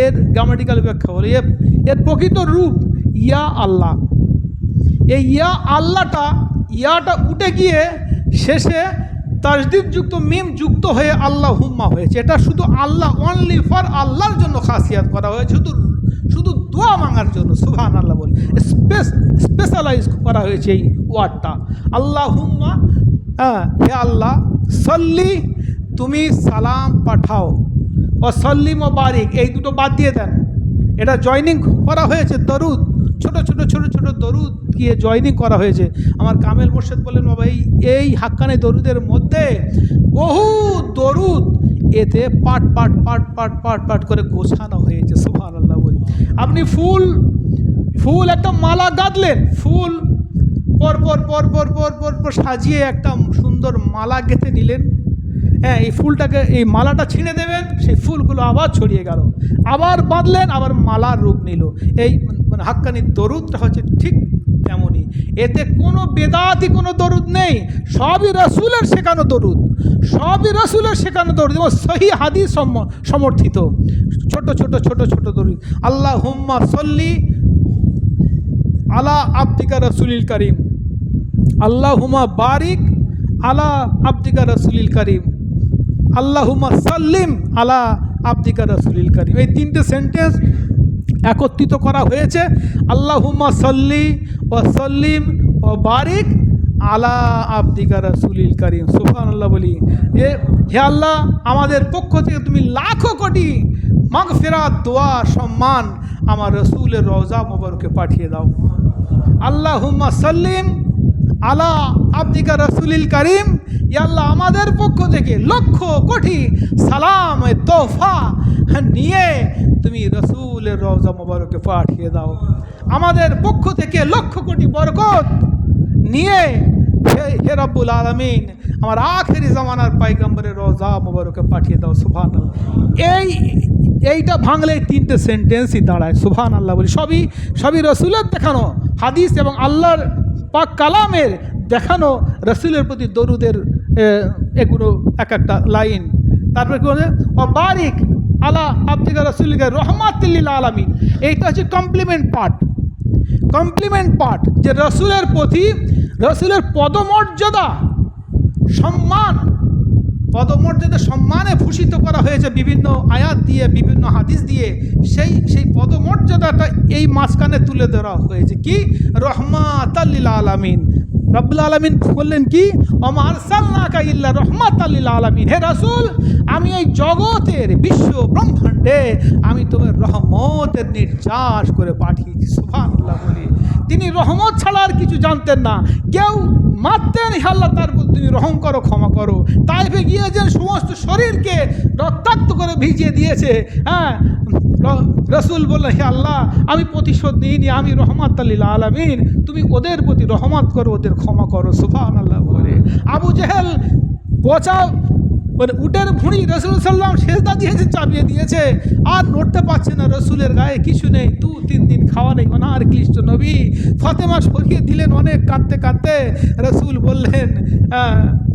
এর গ্রামাটিক্যাল ব্যাখ্যা হলো এর প্রকৃত রূপ ইয়া আল্লাহ। এই ইয়া আল্লাহটা, ইয়াটা উঠে গিয়ে শেষে তাসদীদ যুক্ত মিম যুক্ত হয়ে আল্লাহুম্মা হয়েছে। এটা শুধু আল্লাহ, অনলি ফর আল্লাহর জন্য খাসিয়াত করা হয়েছে, শুধু দোয়া মাঙার জন্য। সুবহানাল্লাহ বলে স্পেশালাইজ করা হয়েছে এই ওয়ার্ডটা আল্লাহুম্মা। হে আল্লাহ, সল্লি, তুমি সালাম পাঠাও, ও সল্লিম ও বারিক, এই দুটো বাদ দিয়ে দেন। এটা জয়নিং করা হয়েছে দরুদ, ছোট ছোট ছোট ছোট দরুদ গিয়ে জয়নিং করা হয়েছে। আমার কামেল মোর্শেদ বললেন, বাবা এই হাক্কানি দরুদের মধ্যে বহু দরুদ এতে পাট পাট পাট পাট পাট পাট করে গোছানো হয়েছে। সুবহানাল্লাহ বলি। আপনি ফুল একটা মালা গাঁথলেন, ফুল পরপর পরপর পরপর পর সাজিয়ে একটা সুন্দর মালা গেঁথে নিলেন। হ্যাঁ, এই ফুলটাকে, এই মালাটা ছিঁড়ে দেবেন, সেই ফুলগুলো আবার ছড়িয়ে গেল, আবার বাঁধলেন, আবার মালার রূপ নিল। এই মানে হাক্কানি দরুদটা হচ্ছে ঠিক তেমনই। এতে কোনো বেদাতি কোনো দরুদ নেই, সবই রাসূলের শেখানো দরুদ, সবই রাসূলের শেখানো দরুদ এবং সহি হাদিস সমর্থিত ছোট ছোট ছোট ছোট দরুদ। আল্লাহুম্মা সল্লি আলা আবদিকা রাসূলিল কারীম, আল্লাহুম্মা বারিক আলা আবদিকা রাসূলিল কারীম, আল্লাহুম্মা সাল্লিম আলা আবদিকা রাসূলিল কারীম। এই তিনটে সেন্টেন্স একত্রিত করা হয়েছে আল্লাহুম্মা সাল্লি ওয়া সাল্লিম ওয়া বারিক আলা আবদিকা রাসূলিল কারীম। সুবহানাল্লাহ বলি। হে আল্লাহ, আমাদের পক্ষ থেকে তুমি লাখো কোটি মাগফিরাত, দোয়া, সম্মান আমার রসুলের রওজা মোবারকে পাঠিয়ে দাও। আল্লাহুম্মা সাল্লিম আলা আবদিকা রাসূলিল কারীম। ইয়া আল্লাহ, আমাদের পক্ষ থেকে লক্ষ কোটি সালাম, তোহফা নিয়ে তুমি রসুলের রওজা মোবারকে পাঠিয়ে দাও। আমাদের পক্ষ থেকে লক্ষ কোটি বরকত নিয়ে হে রব্বুল আলামিন আমার আখেরি জামানার পয়গম্বরের রওজা মোবারকে পাঠিয়ে দাও। সুবহানাল্লাহ। এইটা ভাঙলে এই তিনটে সেন্টেন্সই দাঁড়ায়। সুবহানাল্লাহ বলি। সবই রসুলের দেখানো হাদিস এবং আল্লাহর পাক কালামের দেখানো রসুলের প্রতি দরুদের এগুলো এক একটা লাইন। তারপরে কি বলে, ও বারিক আলা আবদিকা রাসূলিল রহমাতুল লিল আলামিন। এইটা হচ্ছে কমপ্লিমেন্ট পার্ট, যে রসুলের প্রতি রসুলের পদমর্যাদা সম্মানে ভূষিত করা হয়েছে বিভিন্ন আয়াত দিয়ে, বিভিন্ন হাদিস দিয়ে। সেই পদমর্যাদাটা এই মাঝখানে তুলে ধরা হয়েছে কি, রহমাতাল লিল আলামিন। রব্বুল আলামিন বললেন কি, ওমা আরসালনাকা ইল্লা রহমাতাল লিল আলামিন। হে রাসূল, আমি এই জগতের বিশ্ব ব্রহ্মাণ্ডে আমি তোমার রহমতের নির্যাস করে পাঠিয়েছি। সুবহানাল্লাহ বলি। তিনি রহমত ছাড়া আর কিছু জানতেন না। কেউ মারতেন, হে আল্লাহ তার প্রতি তুমি রহম করো, ক্ষমা করো। তাইফে গিয়ে যে সমস্ত শরীরকে রক্তাক্ত করে ভিজিয়ে দিয়েছে, হ্যাঁ, রসুল বললেন, হে আল্লাহ, আমি প্রতিশোধ নিইনি, আমি রহমাতুল লিল আলামিন, তুমি ওদের প্রতি রহমত করো, ওদের ক্ষমা করো। সুবহানাল্লাহ বলে। আবু জেহেল পচা মানে উটের ভুঁড়ি রসুল সাল্লাম সেজদা দিয়েছে, চাপিয়ে দিয়েছে, আর নড়তে পারছে না, রসুলের গায়ে কিছু নেই, 2-3 দিন খাওয়া নেই, অনার ক্লিষ্ট নবী। ফাতেমা সরিয়ে দিলেন অনেক কাঁদতে কাঁদতে। রসুল বললেন,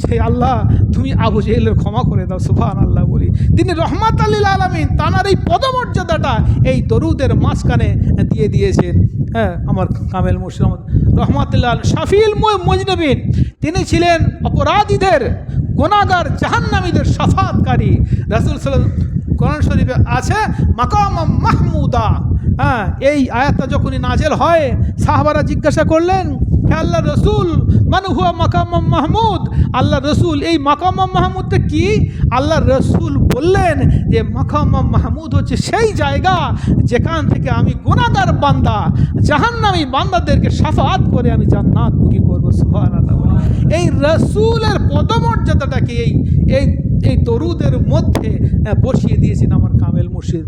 হে আল্লাহ, তুমি আবু জেহেলের ক্ষমা করে দাও। সুবহানাল্লাহ বলি। তিনি রহমাতুল লিল আলামিন, তানার এই পদমর্যাদাটা এই দরুদের মাঝখানে দিয়ে দিয়েছেন। হ্যাঁ, আমার কামেল মুর্শিদ রহমাতুল্লাহ শাফিউল মুজনিবিন, তিনি ছিলেন অপরাধীদের, গুনাহগার, জাহান্নামীদের শাফাতকারী। রাসূল সাল্লাল্লাহু আলাইহি ওয়াসাল্লাম কোরআন শরীফে আছে মাকাম মাহমুদা। হ্যাঁ, এই আয়াতটা যখনই নাজেল হয়, সাহাবারা জিজ্ঞাসা করলেন, হে আল্লাহ রসুল, মান হুয়া মাকাম মাহমুদ। আল্লাহ রসুল, এই মাকাম মাহমুদটা কি? আল্লাহ রসুল বললেন যে মাকাম মাহমুদ হচ্ছে সেই জায়গা যেখান থেকে আমি গুনাহগার বান্দা, জাহান্নামী বান্দাদেরকে শাফাত করে আমি জান্নাত বুকি করবো। সুবহানাল্লাহ। এই রসুলের পদমর্যাদাটাকে এই দরুদের মধ্যে বসিয়ে দিয়েছেন আমার কামেল মুর্শিদ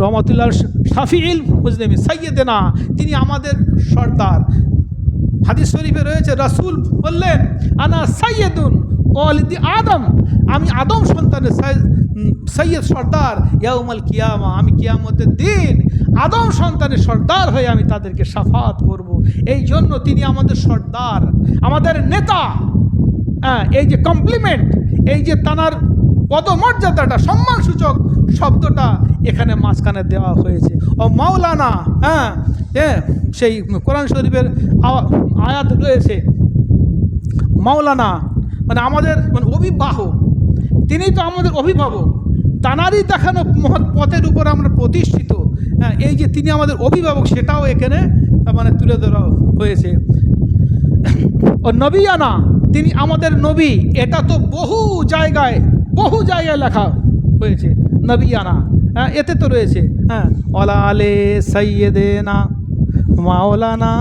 রহমাতুল্লাহ শাফিউল মুজনিবিন সাইয়্যিদনা। তিনি আমাদের সর্দার। হাদিস শরীফে রয়েছে, রাসূল বললেন, আনা সাইয়্যিদুন ওয়ালিদি আদম, আমি আদম সন্তানের সৈয়দ সর্দার, ইয়াউমাল কিয়ামা, আমি কিয়ামতের দিন আদম সন্তানের সর্দার হয়ে আমি তাদেরকে শাফাত করব। এই জন্য তিনি আমাদের সর্দার, আমাদের নেতা। হ্যাঁ, এই যে কমপ্লিমেন্ট, এই যে তানার পদমর্যাদাটা, সম্মানসূচক শব্দটা এখানে মাঝখানে দেওয়া হয়েছে। ও মাওলানা, হ্যাঁ, সেই কোরআন শরীফের আয়াত রয়েছে, মাওলানা মানে আমাদের মানে অভিভাবক, তিনি তো আমাদের অভিভাবক, তানারই দেখানো মহৎ পথের উপর আমরা প্রতিষ্ঠিত। হ্যাঁ, এই যে তিনি আমাদের অভিভাবক সেটাও এখানে মানে তুলে ধরা হয়েছে। ও নবিয়ানা, তিনি আমাদের নবী, এটা তো বহু জায়গায় লেখা হয়েছে নবিয়ানা। হ্যাঁ, এতে তো রয়েছে, হ্যাঁ, ওয়ালা আলে সাইয়্যিদেনা মাওলানা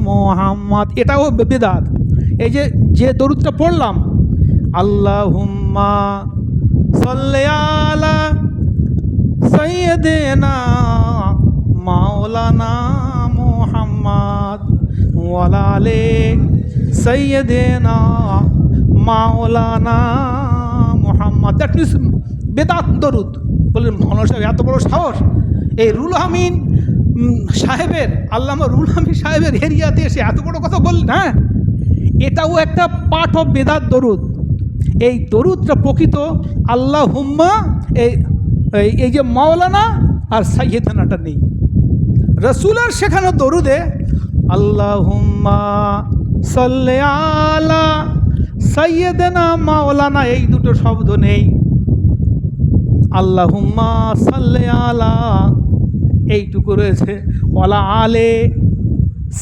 মুহাম্মদ, এটাও বিদআত। এই যে দরুদটা পড়লাম, আল্লাহুম্মা সাল্লি আলা সাইয়্যিদেনা মাওলানা মুহাম্মদ ওয়ালা আলে সাইয়্যিদেনা মাওলানা মুহাম্মদ, দ্যাট মিনস বেদাত দরুদ। বললেন মৌলানা সাহেব এত বড় সাহস, এই রুল আমিন সাহেবের, আল্লামা রুল আমিন সাহেবের এরিয়াতে এসে এত বড় কথা বললেন। হ্যাঁ, এটাও একটা পার্ট অফ বেদাত দরুদ। এই দরুদটা প্রকৃত আল্লাহুম্মা, এই যে মাওলানা আর সাইয়্যিদানাটা নেই। রসুলের শেখানো দরুদে আল্লাহুম্মা সাল্লি আলা সাইয়্যিদানা মাওলানা এই দুটো শব্দ নেই। আল্লাহুম্মা সাল্লি আলা এইটুকু রয়েছে, ওয়ালা আলে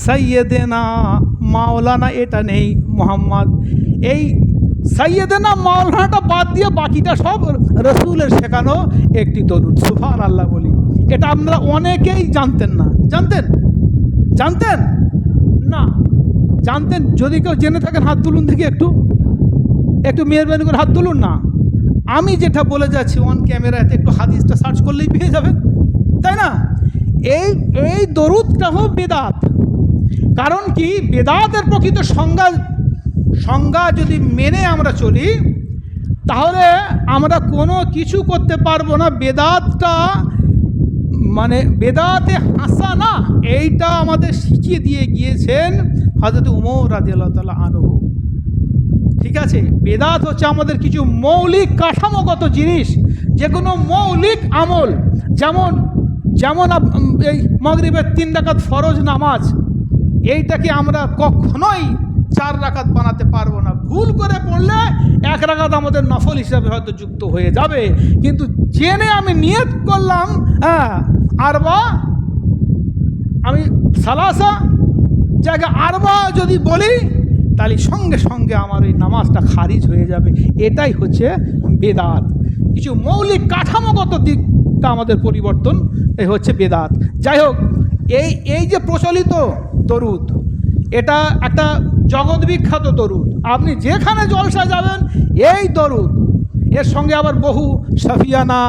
সাইয়্যিদানা মাওলানা এটা নেই, মুহাম্মদ। এই সাইয়্যিদানা মাওলানাটা বাদ দিয়ে বাকিটা সব রসুলের শেখানো একটি দরুদ। সুবহানাল্লাহ বলি। এটা আপনারা অনেকেই জানতেন না। জানতেন না? জানতেন? যদি কেউ জেনে থাকেন হাত তুলুন দেখি, একটু মেহরবানি করে হাত তুলুন না। আমি যেটা বলে যাচ্ছি অন ক্যামেরাতে একটু হাদিসটা সার্চ করলেই পেয়ে যাবেন, তাই না? এই দরুদটা হোক বেদাত। কারণ কি, বেদাতের প্রকৃত সংজ্ঞা যদি মেনে আমরা চলি তাহলে আমরা কোনো কিছু করতে পারবো না। বেদাতটা মানে বেদাতে হাসানা, এইটা আমাদের শিখিয়ে দিয়ে গিয়েছেন হযরত উমর রাদিয়াল্লাহু তাআলা আনহু। ঠিক আছে, বেদাত হচ্ছে আমাদের কিছু মৌলিক কাঠামোগত জিনিস, যে কোনো মৌলিক আমল, যেমন এই মাগরিবের 3 রাকাত ফরজ নামাজ, এইটাকে আমরা কখনোই 4 রাকাত বানাতে পারবো না। ভুল করে পড়লে 1 রাকাত আমাদের নফল হিসাবে হয়তো যুক্ত হয়ে যাবে, কিন্তু জেনে আমি নিয়ত করলাম, হ্যাঁ, আরবা, আমি সালাসা জায়গা আরবা যদি বলি তাহলে সঙ্গে সঙ্গে আমার এই নামাজটা খারিজ হয়ে যাবে। এটাই হচ্ছে বেদাত। কিছু মৌলিক কাঠামোগত দিকটা আমাদের পরিবর্তন, এই হচ্ছে বেদাত। যাই হোক, এই যে প্রচলিত দরুদ, এটা একটা জগৎ বিখ্যাত দরুদ। আপনি যেখানে জলসা যাবেন এই দরুদ, এর সঙ্গে আবার বহু সাফিয়ানা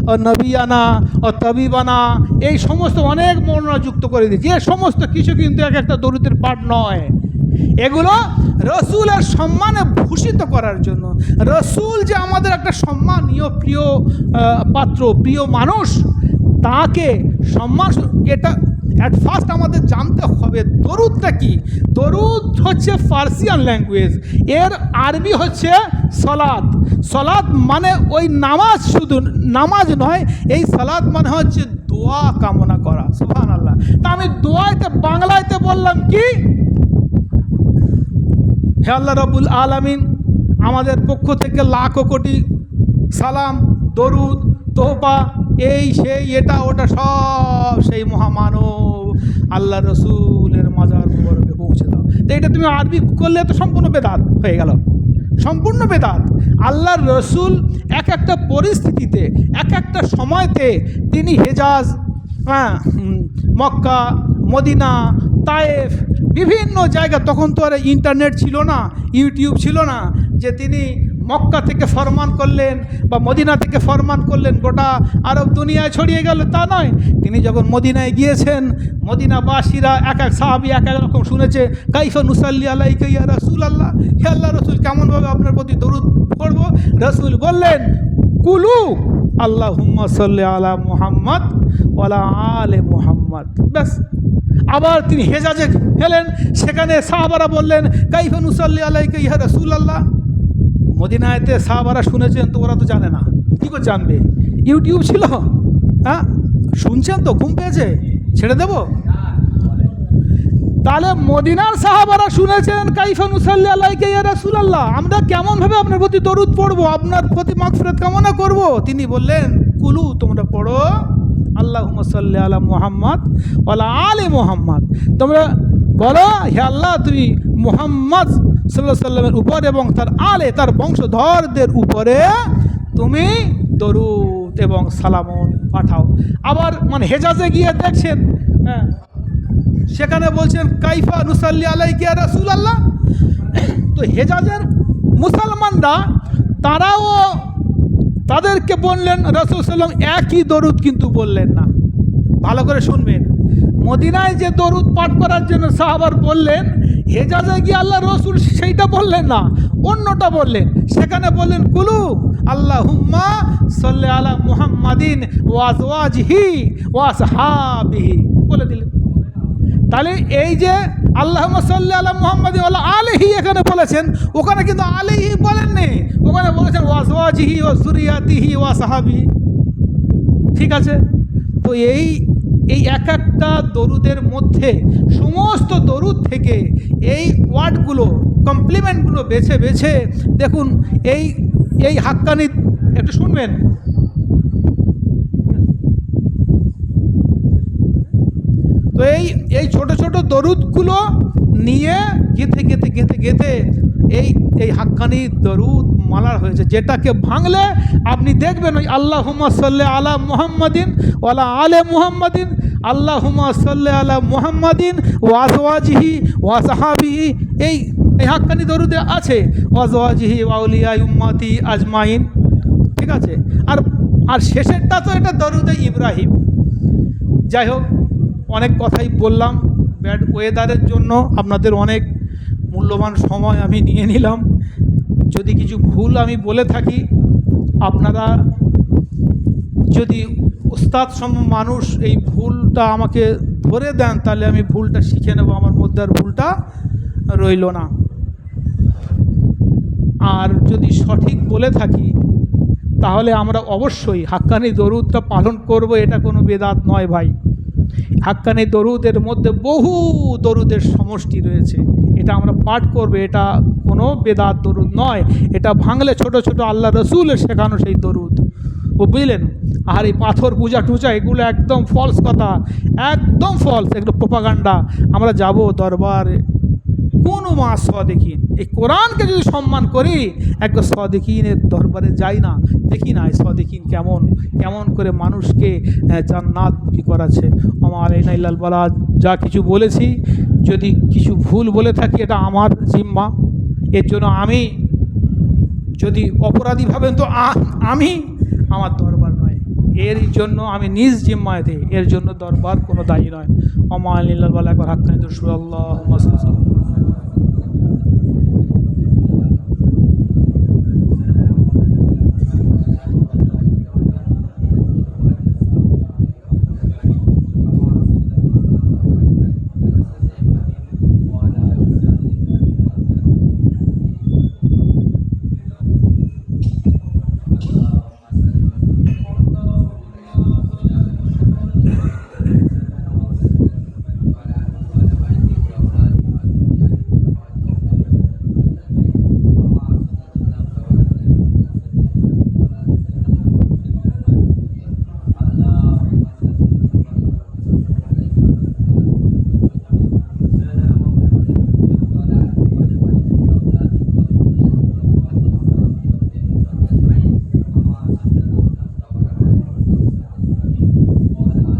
ও নবিয়ানা ও তবিবানা এই সমস্ত অনেক বর্ণনা যুক্ত করে দিয়েছে। এ সমস্ত কিছু কিন্তু এক একটা দরুদের পাঠ নয়, এগুলো রসুলের সম্মানে ভূষিত করার জন্য। রসুল যে আমাদের একটা সম্মানীয় প্রিয় পাত্র, প্রিয় মানুষ, তাকে সম্মান, এটা অ্যাট ফার্স্ট আমাদের জানতে হবে দরুদটা কি। দরুদ হচ্ছে ফার্সিয়ান ল্যাঙ্গুয়েজ, এর আরবি হচ্ছে সলাত। সলাত মানে ওই নামাজ, শুধু নামাজ নয়, এই সলাত মানে হচ্ছে দোয়া কামনা করা। সুবহানাল্লাহ। তা আমি দোয়াতে বাংলাতে বললাম কি, হে আল্লাহ রাব্বুল আলামিন, আমাদের পক্ষ থেকে লাখো কোটি সালাম, দরুদ, তোহফা, এই সেই এটা ওটা সব সেই মহামানব আল্লাহ রসুলের মাজার মুবারকে পৌঁছে দাও। তো এটা তুমি আরবি করলে তো সম্পূর্ণ বেদাত হয়ে গেল, সম্পূর্ণ বেদাত। আল্লাহর রসুল এক একটা পরিস্থিতিতে, এক একটা সময়তে তিনি হেজাজ, মক্কা, মদিনা, তায়েফ, বিভিন্ন জায়গা, তখন তো আর ইন্টারনেট ছিল না, ইউটিউব ছিল না, যে তিনি মক্কা থেকে ফরমান করলেন বা মদিনা থেকে ফরমান করলেন গোটা আরব দুনিয়ায় ছড়িয়ে গেল, তা নয়। তিনি যখন মদিনায় গিয়েছেন, মদিনাবাসীরা এক এক সাহাবী এক এক রকম শুনেছে, কাইফা নুসাল্লি আলাইকা ইয়া রাসূলুল্লাহ, হে আল্লাহ রসুল, কেমনভাবে আপনার প্রতি দরুদ পড়ব? রসুল বললেন, কুলু আল্লাহুম্মা সাল্লি আলা মুহাম্মদ ওয়ালা আলে মুহাম্মদ। ব্যাস, আবার তিনি হেজাজে গেলেন, সেখানে সাহাবারা বললেন কাইফা নুসাল্লি আলাইকা ইয়া রাসূলুল্লাহ। মদিনায়তে সাহাবারা শুনেছেন তো, ওরা তো জানে না, কী করে জানবে? ইউটিউব ছিল, হ্যাঁ শুনছেন তো, ঘুম পেয়েছে, ছেড়ে দেব? তাহলে মদিনার সাহাবারা শুনেছেন কাইফা নুসাল্লি আলাইকা ইয়া রাসূলুল্লাহ, আমরা কেমনভাবে আপনার প্রতি দরুদ পড়বো, আপনার প্রতি মাগফিরাত কামনা করব। তিনি বললেন কুলু, তোমরা পড়ো আল্লাহুম্মা সাল্লি আলা মুহাম্মদ ওয়ালা আলে মুহাম্মদ। তোমরা বলো হে আল্লাহ তুমি মুহাম্মদ সাল্লাল্লাহু আলাইহি সাল্লামের উপর এবং তার আলে, তার বংশধরদের উপরে তুমি দরুদ এবং সালামন পাঠাও। আবার মানে হেজাজে গিয়ে দেখছেন, হ্যাঁ সেখানে বলছেন কাইফা নুসাল্লি আলাইকা ইয়া রাসূলুল্লাহ। তো হেজাজের মুসলমানরা তারাও তাদেরকে বললেন রাসূল সাল্লাম একই দরুদ কিন্তু বললেন না। ভালো করে শুনবেন, মদিনায় যে দরুদ পাঠ করার জন্য সাহাবার বললেন, হেজাজে গিয়ে আল্লাহ রসুল সেইটা বললেন না, অন্যটা বললেন। সেখানে বললেন কুলু আল্লাহুম্মা সাল্লি আলা মুহাম্মাদিন ওয়া আজওয়াজিহি ওয়া আসহাবিহি বলে দিলেন। তাহলে এই যে আল্লাহুম্মা সাল্লি আলা মুহাম্মাদিন ওয়া আলিহি এখানে বলেছেন, ওখানে কিন্তু আলিহি বলেননি, ওখানে বলেছেন ওয়া আজওয়াজিহি ওয়া যুরিয়াতিহি ওয়া আসহাবিহি। ঠিক আছে, তো এই এক একটা দরুদের মধ্যে সমস্ত দরুদ থেকে এই ওয়ার্ডগুলো, কমপ্লিমেন্টগুলো বেছে বেছে দেখুন, এই হাক্কানি একটু শুনবেন। তো এই ছোট ছোট দরুদগুলো নিয়ে গেঁথে এই হাক্কানি দরুদ মালার হয়েছে, যেটাকে ভাঙলে আপনি দেখবেন ওই আল্লাহুম্মা সাল্লি আলা মুহাম্মাদিন ওয়ালা আলে মুহাম্মাদিন, আল্লাহুম্মা সাল্লি আলা মুহাম্মাদিন ওয়া আজওয়াজিহি ওয়া সাহাবিহি, এই হাক্কানি দরুদে আছে ওয়াজওয়াজিহি ওয়া আউলিয়া উম্মতি আজমাইন। ঠিক আছে, আর শেষেরটা তো এটা দরুদে ইব্রাহিম। যাই হোক, অনেক কথাই বললাম, ব্যাড ওয়েদারের জন্য আপনাদের অনেক মূল্যবান সময় আমি নিয়ে নিলাম। যদি কিছু ভুল আমি বলে থাকি, আপনারা যদি উস্তাদ সম মানুষ এই ভুলটা আমাকে ধরে দেন, তাহলে আমি ভুলটা শিখে নেব, আমার মধ্যে আর ভুলটা রইল না। আর যদি সঠিক বলে থাকি, তাহলে আমরা অবশ্যই হাক্কানি দরুদটা পালন করব, এটা কোনো বেদাত নয় ভাই। হাক্কানি দরুদের মধ্যে বহু দরুদের সমষ্টি রয়েছে, এটা আমরা পাঠ করবে, এটা কোনো বেদাত দরুদ নয়। এটা ভাঙলে ছোট ছোট আল্লাহ রসুলের শেখানো সেই দরুদ, ও বুঝলেন। আর এই পাথর পূজা টুজা এগুলো একদম ফলস কথা, একদম ফলস, এগুলো প্রোপাগান্ডা। আমরা যাব দরবারে, কোনো মা সদিকিন, এই কোরআনকে যদি সম্মান করি, একবার সদিকিনের দরবারে যাই না, দেখি না এই সদিকিন কেমন করে মানুষকে জান্নাতমুখী করাচ্ছে। ওমা আলাইনা ইল্লাল বালাগ। যা কিছু বলেছি, যদি কিছু ভুল বলে থাকি, এটা আমার জিম্মা। এর জন্য আমি যদি অপরাধী ভাবেন, তো আমি আমার দরবার নয়, এর জন্য আমি নিজ জিম্মায় দিই, এর জন্য দরবার কোনো দায়ী নয়। ওমা আলাইনা ইল্লাল বালাগ। একবার হাক্কানি দরুদ আল্লাহুম্মা সাল্লি